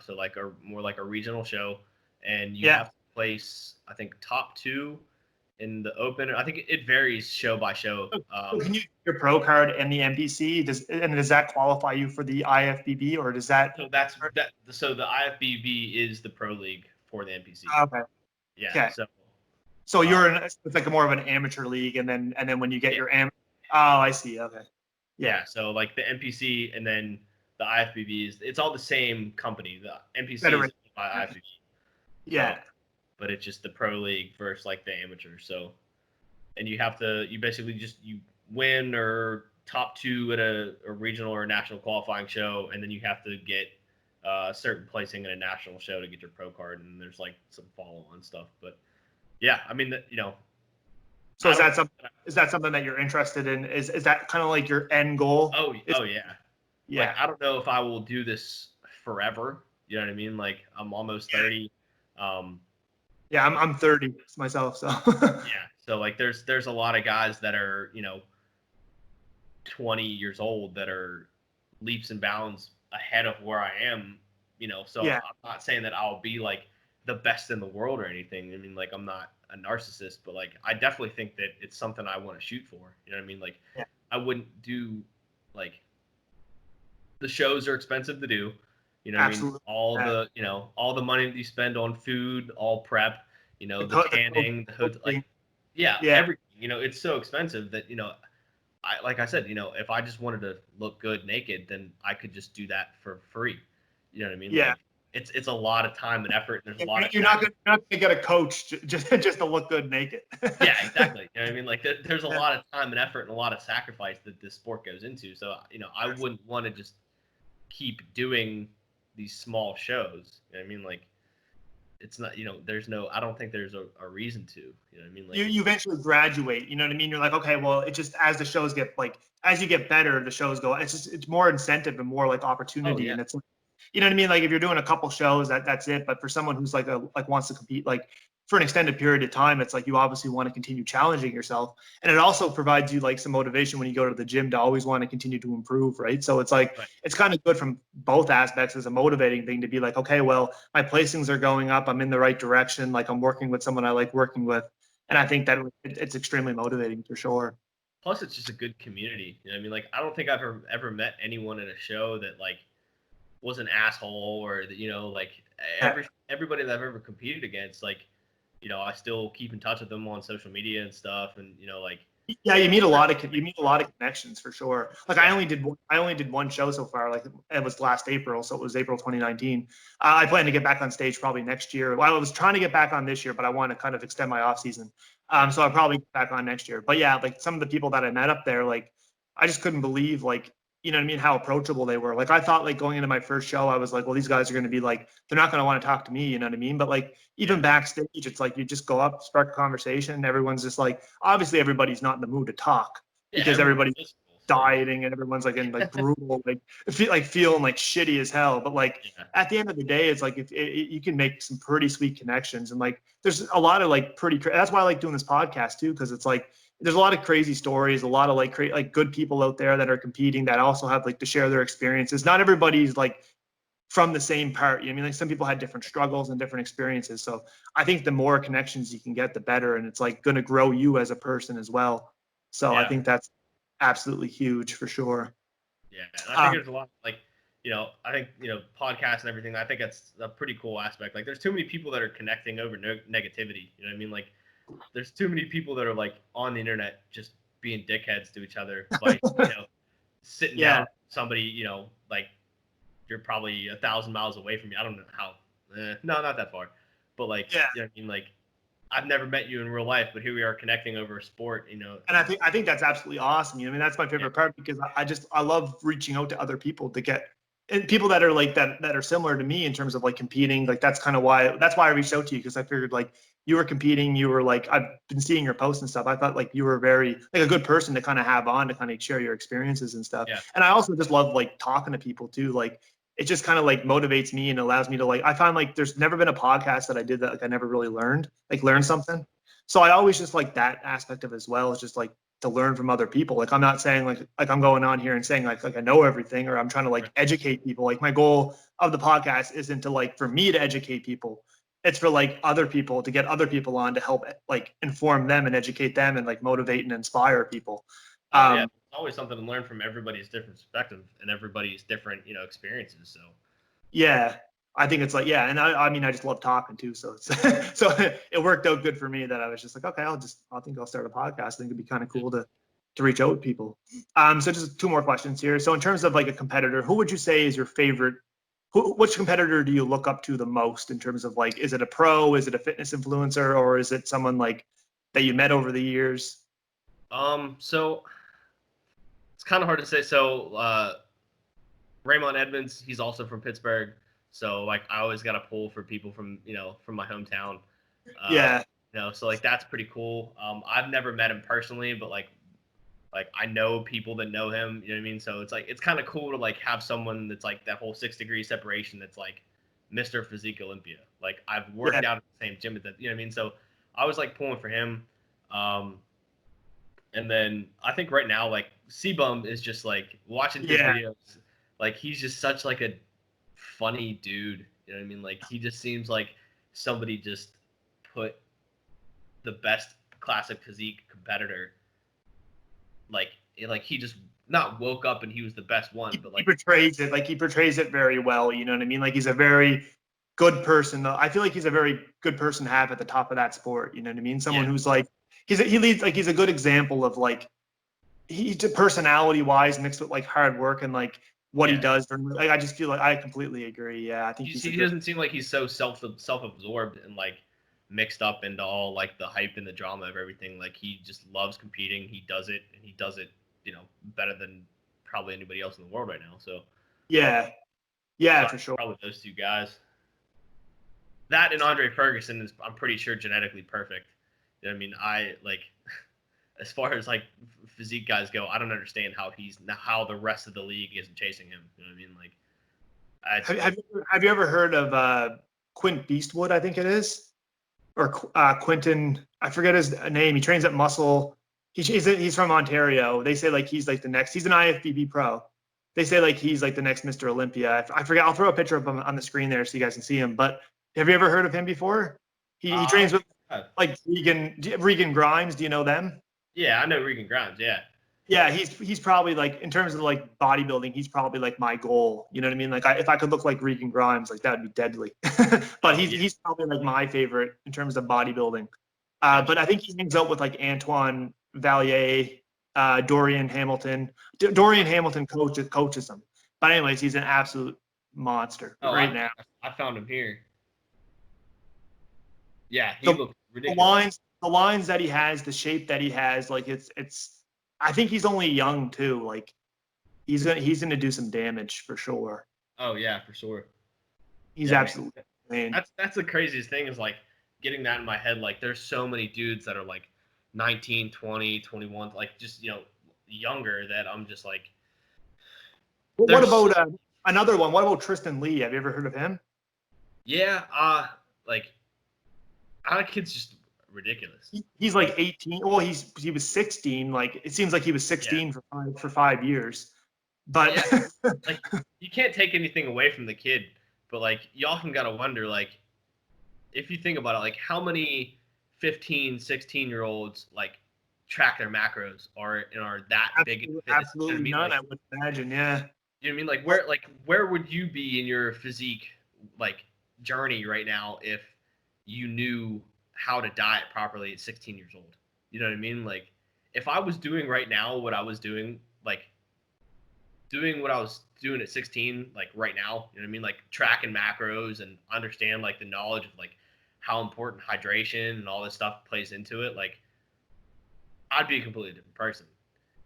so like a more like a regional show, and you Yeah. have to place I think top two in the open. I think it varies show by show. So can you your pro card and the NPC does that qualify you for the IFBB or does that? So that's that. So the IFBB is the pro league for the NPC. Okay. Yeah. Okay. So So uh, it's like a more of an amateur league, and then when you get yeah, your Oh, I see. Okay. Yeah. So like the NPC and then the IFBBs, it's all the same company. The NPC is by IFBB. Yeah. So, but it's just the pro league versus like the amateur. So, and you basically you win or top two at a regional or a national qualifying show, and then you have to get certain placing in a national show to get your pro card, and there's like some follow-on stuff. But yeah, I mean, So is that something that you're interested in? Is that kind of like your end goal? Oh yeah. Yeah. Like I don't know if I will do this forever. You know what I mean? Like I'm almost 30. Yeah, I'm 30 myself, so. Yeah. So like there's a lot of guys that are 20 years old that are leaps and bounds ahead of where I am. So Yeah. I'm not saying that I'll be like the best in the world or anything. I mean, like I'm not a narcissist, but like I definitely think that it's something I want to shoot for. You know what I mean? Like I wouldn't do like the shows are expensive to do. You know what I mean? All the money that you spend on food, all prep, the tanning, the hood, like everything. It's so expensive that like I said, if I just wanted to look good naked, then I could just do that for free. You know what I mean? Yeah. Like, it's a lot of time and effort. And there's a lot of you're not gonna get a coach just to look good naked. Yeah, exactly. You know what I mean? Like there's a lot of time and effort and a lot of sacrifice that this sport goes into. So I wouldn't want to just keep doing these small shows. You know what I mean? Like it's not, I don't think there's a reason to, you know what I mean? Like you eventually graduate, you know what I mean? You're like, okay, well, it just, as the shows get as you get better, the shows go, it's more incentive and more like opportunity. And it's, you know what I mean? Like if you're doing a couple shows, that's it. But for someone who's like wants to compete, like for an extended period of time, it's like you obviously want to continue challenging yourself. And it also provides you like some motivation when you go to the gym to always want to continue to improve, right? So it's like, it's kind of good from both aspects as a motivating thing to be like, okay, well, my placings are going up. I'm in the right direction. Like I'm working with someone I like working with. And I think that it's extremely motivating for sure. Plus, it's just a good community. You know what I mean? Like, I don't think I've ever met anyone in a show that like was an asshole or that like everybody that I've ever competed against, like I still keep in touch with them on social media and stuff, and like you meet a lot of connections for sure. Like I only did one show so far. Like it was last April, so it was April 2019. I plan to get back on stage probably next year. Well, I was trying to get back on this year, but I want to kind of extend my off season. So I'll probably get back on next year. But yeah, like some of the people that I met up there, like I just couldn't believe like, you know what I mean, how approachable they were. Like I thought like going into my first show, I was like, well, these guys are going to be like, they're not going to want to talk to me, you know what I mean? But like even backstage, it's like you just go up, spark a conversation. Everyone's just like, obviously everybody's not in the mood to talk because everybody's dieting and everyone's like in like brutal, like feeling like shitty as hell. But like at the end of the day, it's like if you can make some pretty sweet connections and like there's a lot of like that's why I like doing this podcast too, because it's like there's a lot of crazy stories, a lot of like good people out there that are competing that also have like to share their experiences. Not everybody's like from the same part. You know what I mean? Like some people had different struggles and different experiences. So I think the more connections you can get, the better. And it's like going to grow you as a person as well. So I think that's absolutely huge for sure. Yeah. And I think there's a lot like, I think, podcasts and everything, I think that's a pretty cool aspect. Like there's too many people that are connecting over negativity. You know what I mean? Like there's too many people that are like on the internet just being dickheads to each other by sitting down with somebody, like you're probably 1,000 miles away from me. I don't know how. No, not that far. But like, you know what I mean? Like I've never met you in real life, but here we are connecting over a sport, And I think that's absolutely awesome. You know, I mean, that's my favorite part because I love reaching out to other people to get and people that are like that are similar to me in terms of like competing. Like that's why I reached out to you, because I figured like you were competing, you were like, I've been seeing your posts and stuff. I thought like you were very like a good person to kind of have on to kind of share your experiences and stuff. And I also just love like talking to people too. Like it just kind of like motivates me and allows me to like, I find like there's never been a podcast that I did that like I never really learned something. So I always just like that aspect of it as well, is just like to learn from other people. Like I'm not saying like I'm going on here and saying like I know everything, or I'm trying to like educate people. Like my goal of the podcast isn't to like for me to educate people. It's for like other people, to get other people on to help like inform them and educate them and like motivate and inspire people. It's always something to learn from everybody's different perspective and everybody's different, experiences. So yeah, I think it's like, and I mean, I just love talking too. So so it worked out good for me that I was just like, okay, I think I'll start a podcast. I think it'd be kind of cool to reach out to people. So just two more questions here. So in terms of like a competitor, who would you say is your favorite? Which competitor do you look up to the most in terms of like, is it a pro, is it a fitness influencer, or is it someone like that you met over the years? So it's kind of hard to say. So Raymond Edmonds, he's also from Pittsburgh. So like I always got a pull for people from from my hometown. Yeah. So like that's pretty cool. I've never met him personally, but like I know people that know him. You know what I mean? So it's like it's kind of cool to like have someone that's like that whole 6 degree separation. That's like Mr. Physique Olympia. Like I've Yeah. worked out at the same gym with that. You know what I mean? So I was like pulling for him. And then I think right now like C-Bum is just like watching his Yeah. videos. Like he's just such like a funny dude. You know what I mean? Like he just seems like somebody just put the best classic physique competitor. Like he just not woke up and he was the best one, but He like portrays it very well. You know what I mean? Like he's a very good person. I feel like he's a very good person to have at the top of that sport. You know what I mean? Someone yeah, who's like he leads like he's a good example of like he's personality wise mixed with like hard work and like what he yeah. does. Like I just feel like I completely agree. Yeah, I think he's a He good. doesn't seem like he's so self-absorbed and like mixed up into all like the hype and the drama of everything. Like he just loves competing. He does it and he does it, better than probably anybody else in the world right now. So Yeah, yeah, so for sure. probably those two guys. That and Andre Ferguson is I'm pretty sure genetically perfect. You know what I mean? I like as far as like physique guys go, I don't understand how the rest of the league isn't chasing him. You know what I mean? Like Have you ever heard of Quint Beastwood? I think it is, or Quentin. I forget his name. He trains at Muscle. He's from Ontario. They say like he's like the next. He's an IFBB pro. They say like he's like the next Mr. Olympia. I forget. I'll throw a picture of him on the screen there so you guys can see him. But have you ever heard of him before? He trains with like Regan Grimes. Do you know them? yeah, I know Regan Grimes. Yeah. Yeah, he's probably like in terms of like bodybuilding, he's probably like my goal. You know what I mean? Like if I could look like Regan Grimes, like that would be deadly. But he's probably like my favorite in terms of bodybuilding. But I think he hangs out with like Antoine Valier, Dorian Hamilton. Dorian Hamilton coaches him. But anyways, he's an absolute monster right now. I found him here. Yeah, he The, looks ridiculous. the lines that he has, the shape that he has, like it's. I think he's only young too. Like he's gonna do some damage for sure. Oh yeah, for sure. He's Yeah, absolutely insane. that's the craziest thing is like getting that in my head. Like there's so many dudes that are like 19, 20, 21, like just younger that I'm just like. What about another one? What about Tristan Lee? Have you ever heard of him? Yeah, like our kid's just ridiculous. He's like 18. Well, he was 16. Like it seems like he was 16 for 5 years. But yeah, like you can't take anything away from the kid, but like you often gotta wonder, like if you think about it, like how many 15, 16-year-olds like track their macros or are that big in fitness? Absolutely You know what I mean? none. Like, I would imagine. Yeah. you know what I mean? Like where would you be in your physique like journey right now if you knew how to diet properly at 16 years old? You know what I mean? Like if I was doing right now what I was doing, like doing what I was doing at 16, like right now, you know what I mean? Like tracking macros and understand like the knowledge of like how important hydration and all this stuff plays into it. Like I'd be a completely different person.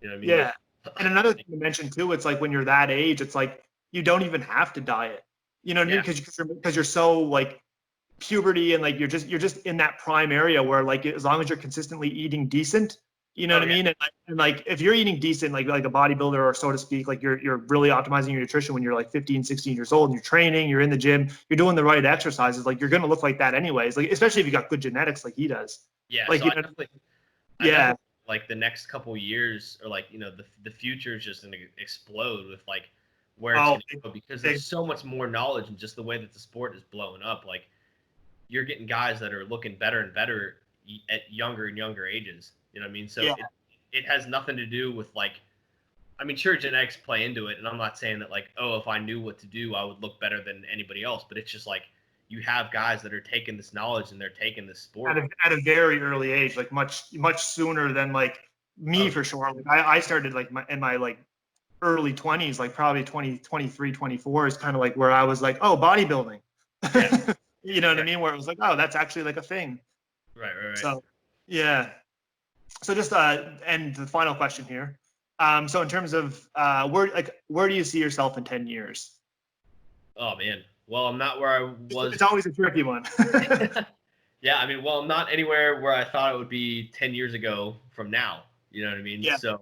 You know what I mean? Yeah. Like, And another thing to mention too, it's like when you're that age, it's like you don't even have to diet. You know what I mean? Because you're so like puberty and like you're just in that prime area where like as long as you're consistently eating decent, you know what I mean? And like if you're eating decent, like a bodybuilder or so to speak, like you're really optimizing your nutrition when you're like 15, 16 years old and you're training, you're in the gym, you're doing the right exercises, like you're gonna look like that anyways. Like especially if you got good genetics like he does. yeah. Like So you I know, definitely, yeah. like the next couple years or like the future is just gonna explode with like where it's Oh, gonna go because there's so much more knowledge and just the way that the sport is blowing up. Like you're getting guys that are looking better and better at younger and younger ages. You know what I mean? So yeah. it has nothing to do with like, I mean, sure, genetics play into it. And I'm not saying that like, oh, if I knew what to do, I would look better than anybody else. But it's just like you have guys that are taking this knowledge and they're taking this sport. At a very early age, like much sooner than like Me for sure. Like I started like in my like early 20s, like probably 20, 23, 24 is kind of like where I was like, oh, bodybuilding. Yeah. You know what I Right. mean? Where it was like, oh, that's actually like a thing. Right. So yeah. So just and the final question here. So in terms of where do you see yourself in 10 years? Oh man. Well, I'm not where I was. It's always a tricky one. Yeah, I mean, well, I'm not anywhere where I thought it would be 10 years ago from now. You know what I mean? Yeah. So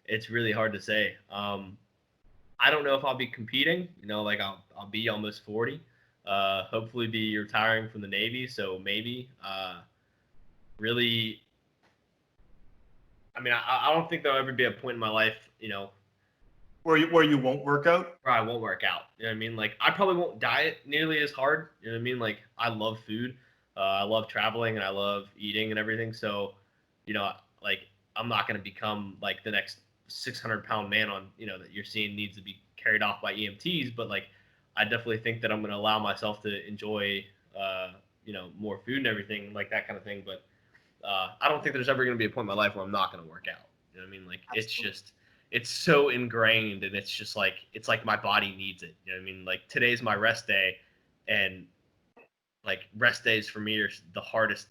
it's really hard to say. I don't know if I'll be competing. Like I'll be almost 40. Hopefully be retiring from the Navy. So maybe. Really, I mean, I don't think there'll ever be a point in my life, Where you won't work out? where I won't work out. You know what I mean? Like I probably won't diet nearly as hard. You know what I mean? Like I love food. I love traveling and I love eating and everything. So, you know, like I'm not going to become like the next 600-pound man on, that you're seeing needs to be carried off by EMTs. But like, I definitely think that I'm going to allow myself to enjoy, more food and everything like that kind of thing. But I don't think there's ever going to be a point in my life where I'm not going to work out. You know what I mean? Like it's so ingrained, and it's like my body needs it. You know what I mean? Like today's my rest day, and like rest days for me are the hardest.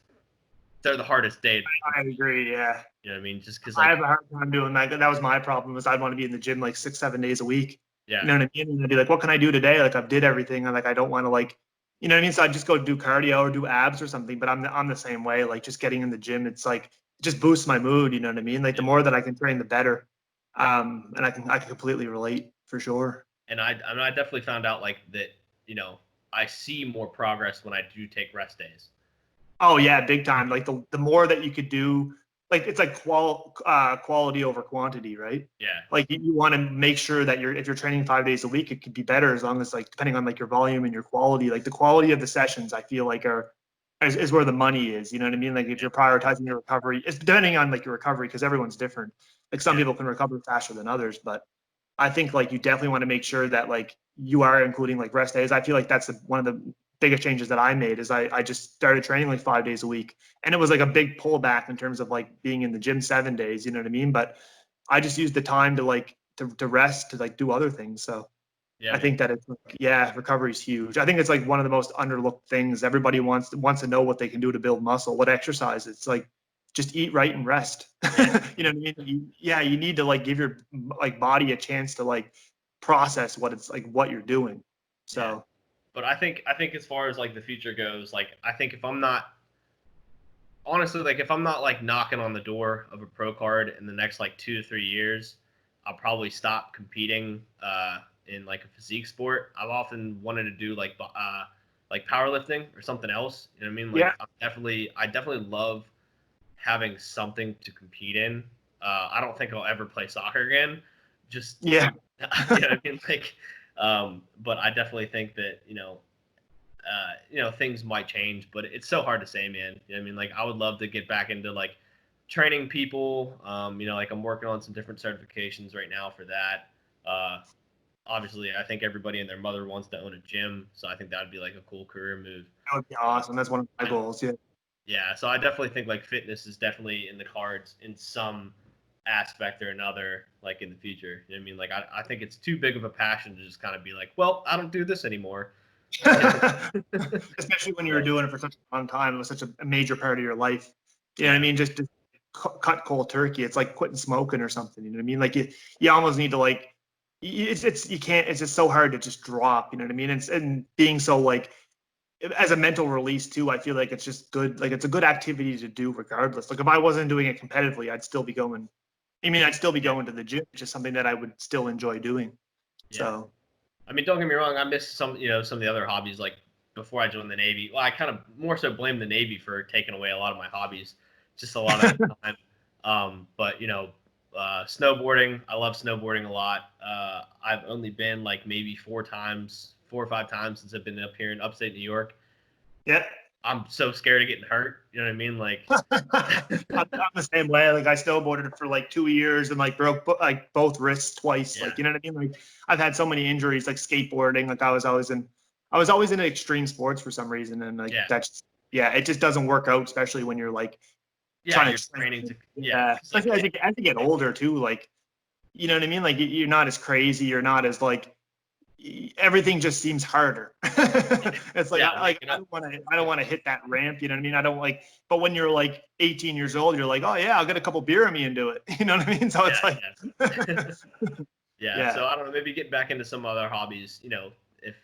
They're the hardest day. I agree. Yeah. You know what I mean? Just because I like have a hard time doing that. That was my problem. Was I'd want to be in the gym like 6, 7 days a week. yeah You know what I mean? And I'd be like, what can I do today? Like I've did everything. And like I don't want to like, you know what I mean? So I just go do cardio or do abs or something. But I'm the same way. Like just getting in the gym, it's like it just boosts my mood. You know what I mean? Like the more that I can train, the better. And I can completely relate for sure. and I definitely found out like that. I see more progress when I do take rest days. Oh yeah, big time. Like the more that you could do, like it's like quality over quantity, right? Yeah. Like you want to make sure that if you're training 5 days a week, it could be better as long as like depending on like your volume and your quality. Like the quality of the sessions, I feel like is where the money is. You know what I mean? Like if Yeah. you're prioritizing your recovery, it's depending on like your recovery because everyone's different. Like some Yeah. people can recover faster than others, but I think like you definitely want to make sure that like you are including like rest days. I feel like that's one of the biggest changes that I made is I just started training like 5 days a week. And it was like a big pullback in terms of like being in the gym 7 days, you know what I mean? But I just used the time to like to rest, to like do other things. So Yeah, I man. think that it's like, yeah, recovery is huge. I think it's like one of the most underlooked things. Everybody wants to know what they can do to build muscle, what exercise. It's like just eat right and rest. You know what I mean? You need to like give your like body a chance to like process what it's like what you're doing. Yeah. So But I think as far as like the future goes, like I think if I'm not honestly, like if I'm not like knocking on the door of a pro card in the next like 2 to 3 years, I'll probably stop competing in like a physique sport. I've often wanted to do like powerlifting or something else. You know what I mean? Like yeah, I definitely love having something to compete in. I don't think I'll ever play soccer again. Just yeah. you know what I mean? Like, but I definitely think that things might change, but it's so hard to say, man. You know what I mean? Like, I would love to get back into like training people. Like I'm working on some different certifications right now for that. Obviously, I think everybody and their mother wants to own a gym, so I think that would be like a cool career move. That would be awesome. That's one of my goals. Yeah. Yeah, so I definitely think like fitness is definitely in the cards in some aspect or another, like in the future. You know what I mean? Like I think it's too big of a passion to just kind of be like, well, I don't do this anymore. Especially when you were So, doing it for such a long time. It was such a major part of your life. You know what I yeah, mean? Just to cut cold turkey. It's like quitting smoking or something. You know what I mean? Like you almost need to like, it's you can't. It's just so hard to just drop. You know what I mean? And being so like as a mental release too. I feel like it's just good. Like it's a good activity to do regardless. Like if I wasn't doing it competitively, I'd still be going. I mean, I'd still be yeah, going to the gym. It's just something that I would still enjoy doing. yeah. So I mean, don't get me wrong. I miss some of the other hobbies. Like before I joined the Navy, well, I kind of more so blame the Navy for taking away a lot of my hobbies, just a lot of the time. But snowboarding. I love snowboarding a lot. I've only been like maybe 4 or 5 times since I've been up here in upstate New York. yeah. I'm so scared of getting hurt. You know what I mean? Like, I'm the same way. Like I snowboarded for like 2 years and like broke like both wrists twice. yeah, Like you know what I mean? Like I've had so many injuries. Like skateboarding. Like I was always in extreme sports for some reason, and like yeah, that's yeah. It just doesn't work out, especially when you're like Yeah, you're training to. Yeah, especially as you get older too. Like, you know what I mean? Like you're not as crazy. You're not as like everything just seems harder. It's like I don't want to hit that ramp. You know what I mean? I don't like. But when you're like 18 years old, you're like, oh yeah, I'll get a couple beer in me and do it. You know what I mean? So it's like. Yeah. So I don't know. Maybe get back into some other hobbies. You know, if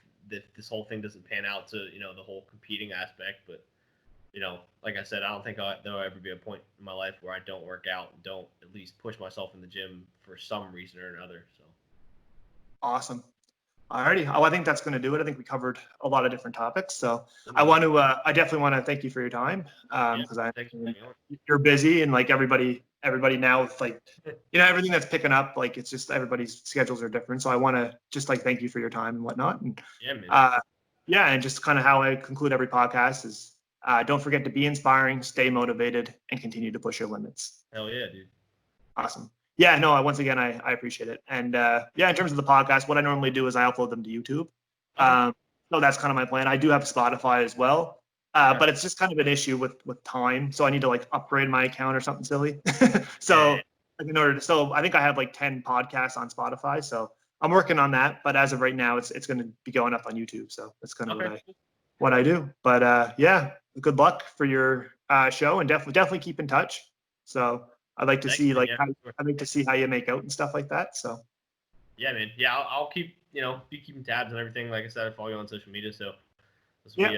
this whole thing doesn't pan out to the whole competing aspect, but. Like I said, I don't think there'll ever be a point in my life where I don't work out and don't at least push myself in the gym for some reason or another. So awesome. Alrighty. Oh, I think that's going to do it. I think we covered a lot of different topics. So I definitely want to thank you for your time because you're busy and like everybody now with like, everything that's picking up, like it's just everybody's schedules are different. So I want to just like thank you for your time and whatnot. And and just kind of how I conclude every podcast is don't forget to be inspiring, stay motivated, and continue to push your limits. Hell yeah, dude. Awesome. Yeah, no, once again, I appreciate it. And in terms of the podcast, what I normally do is I upload them to YouTube. So that's kind of my plan. I do have Spotify as well, but it's just kind of an issue with time. So I need to like upgrade my account or something silly. So I think I have like 10 podcasts on Spotify. So I'm working on that. But as of right now, it's going to be going up on YouTube. So that's kind of what I do. But good luck for your show, and definitely keep in touch. So I'd like to see I'd like to see how you make out and stuff like that. So yeah, man. Yeah, I'll keep be keeping tabs and everything. Like I said, I follow you on social media, so this will be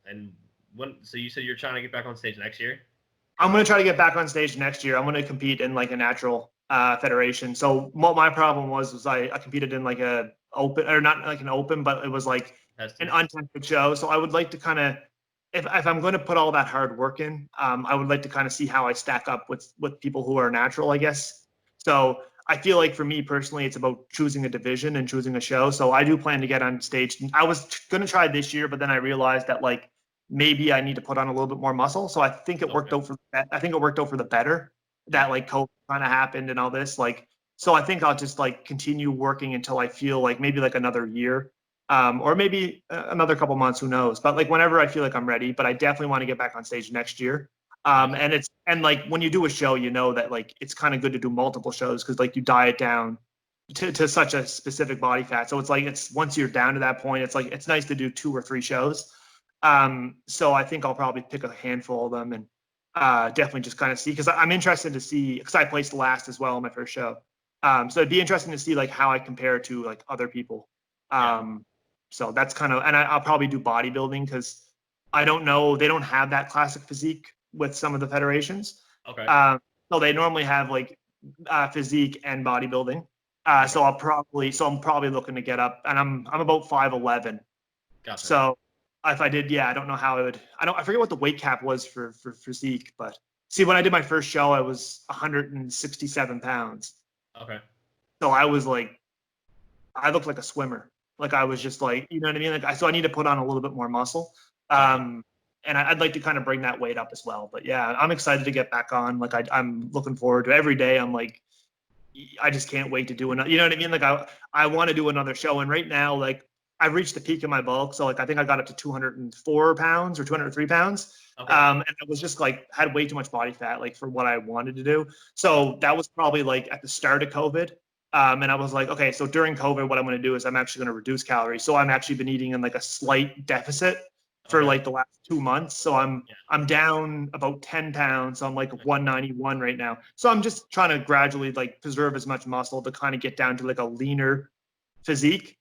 and so you said you're trying to get back on stage next year? I'm gonna try to get back on stage next year. I'm gonna compete in like a natural federation. So what my problem was I competed in like a open, or not like an open, but it was like an untested show. So I would like to kind of, if I'm going to put all that hard work in, I would like to kind of see how I stack up with people who are natural, I guess. So I feel like for me personally, it's about choosing a division and choosing a show. So I do plan to get on stage. I was going to try this year, but then I realized that like maybe I need to put on a little bit more muscle. So I think it worked out for the better that like COVID kind of happened and all this. Like, so I think I'll just like continue working until I feel like maybe like another year. Or maybe another couple months, who knows? But like whenever I feel like I'm ready, but I definitely want to get back on stage next year. And like when you do a show, that like it's kind of good to do multiple shows because like you diet down to such a specific body fat. So it's like once you're down to that point, it's like it's nice to do 2 or 3 shows. So I think I'll probably pick a handful of them and definitely just kind of see, because I'm interested to see, because I placed last as well on my first show. So it'd be interesting to see like how I compare to like other people. So that's kind of, and I'll probably do bodybuilding because I don't know, they don't have that classic physique with some of the federations. Okay. So they normally have like physique and bodybuilding. So I'm probably looking to get up, and I'm about 5'11". Gotcha. So if I did, I don't know how I would. I forget what the weight cap was for physique, but see, when I did my first show, I was 167 pounds. Okay. So I was like, I looked like a swimmer. Like I was just like, you know what I mean? Like so I need to put on a little bit more muscle. And I'd like to kind of bring that weight up as well. But yeah, I'm excited to get back on. Like I'm looking forward to every day. I'm like, I just can't wait to do another. You know what I mean? Like I want to do another show. And right now, like I've reached the peak of my bulk. So like I think I got up to 204 pounds or 203 pounds. Okay. And it was just like had way too much body fat, like for what I wanted to do. So that was probably like at the start of COVID. And I was like, okay, so during COVID, what I'm going to do is I'm actually going to reduce calories. So I'm actually been eating in like a slight deficit for like the last 2 months. So I'm down about 10 pounds. So I'm like 191 right now. So I'm just trying to gradually like preserve as much muscle to kind of get down to like a leaner physique.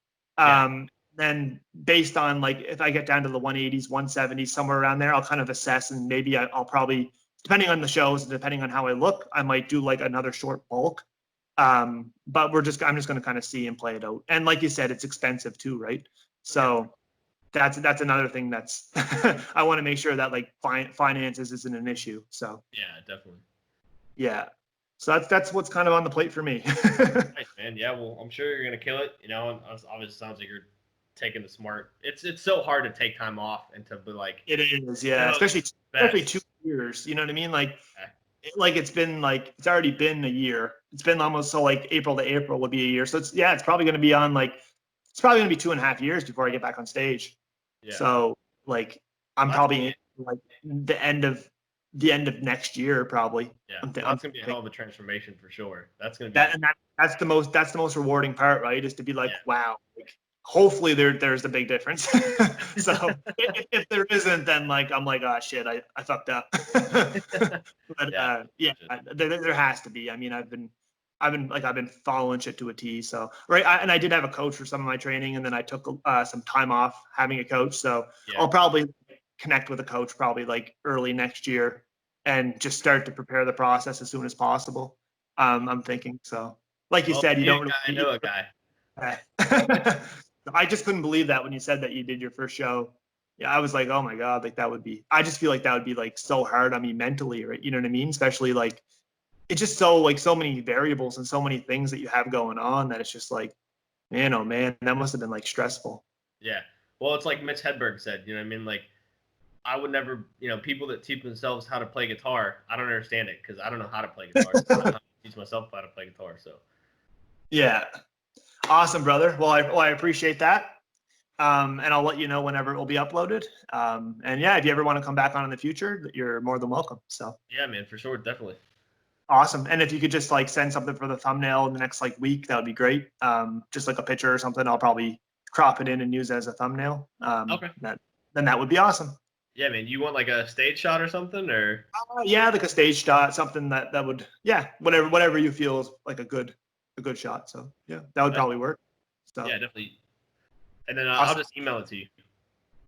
Then based on like, if I get down to the 180s, 170s, somewhere around there, I'll kind of assess, and maybe I'll probably, depending on the shows and depending on how I look, I might do like another short bulk. But I'm just going to kind of see and play it out. And like you said, it's expensive too, right? So that's another thing that's I want to make sure that like finances isn't an issue. So yeah, definitely. Yeah. So that's what's kind of on the plate for me. Nice, man. Yeah, well, I'm sure you're gonna kill it. And obviously sounds like you're taking the smart. It's so hard to take time off and to be like. It is, yeah. Especially 2 years. You know what I mean? Like. It's already been a year. It's been almost, so like April to April would be a year. So it's probably going to be on like, it's probably going to be 2.5 years before I get back on stage. Yeah. So like, I'm probably in like the end of the end of next year, probably. Yeah, I'm that's gonna be a hell of a transformation for sure. That's gonna be that's the most rewarding part, right? Is to be like, Yeah. wow, like, hopefully there's a big difference. So if there isn't, then like I'm like, oh shit, I fucked up. But yeah, there has to be. I mean, I've been following shit to a T. So right, and I did have a coach for some of my training, and then I took some time off having a coach. So Yeah. I'll probably connect with a coach probably like early next year and just start to prepare the process as soon as possible. I'm thinking so. Like you said, you don't. I know a guy. I just couldn't believe that when you said that you did your first show. Yeah, I was like, oh my god, like that would be. I just feel like that would be like so hard on me mentally, right? You know what I mean? Especially like it's just so like so many variables and so many things that you have going on that it's just like, man, oh man, that must have been like stressful. Yeah. Well, it's like Mitch Hedberg said. You know what I mean? Like, I would never, people that teach themselves how to play guitar, I don't understand it because I don't know how to play guitar. So I don't know how to teach myself how to play guitar. So. Yeah. Awesome, brother. Well, I appreciate that. And I'll let you know whenever it will be uploaded. And yeah, if you ever want to come back on in the future, you're more than welcome. So. Yeah, man, for sure, definitely. Awesome. And if you could just like send something for the thumbnail in the next like week, that would be great. Just like a picture or something. I'll probably crop it in and use it as a thumbnail. Okay. Then that would be awesome. Yeah, man. You want like a stage shot or something, or? Yeah, like a stage shot, something that would, yeah, whatever you feel is like a good shot. So yeah, that would probably work. So yeah, definitely. And then awesome. I'll just email it to you.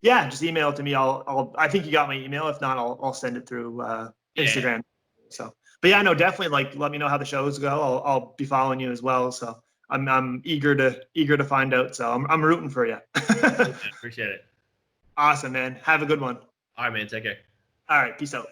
Yeah, just email it to me. I think you got my email. If not, I'll send it through Instagram. Yeah. So, but yeah, no, definitely like let me know how the shows go. I'll be following you as well. So I'm eager to find out. So I'm rooting for you. Appreciate it. Awesome, man. Have a good one. All right, man. Take care. All right. Peace out.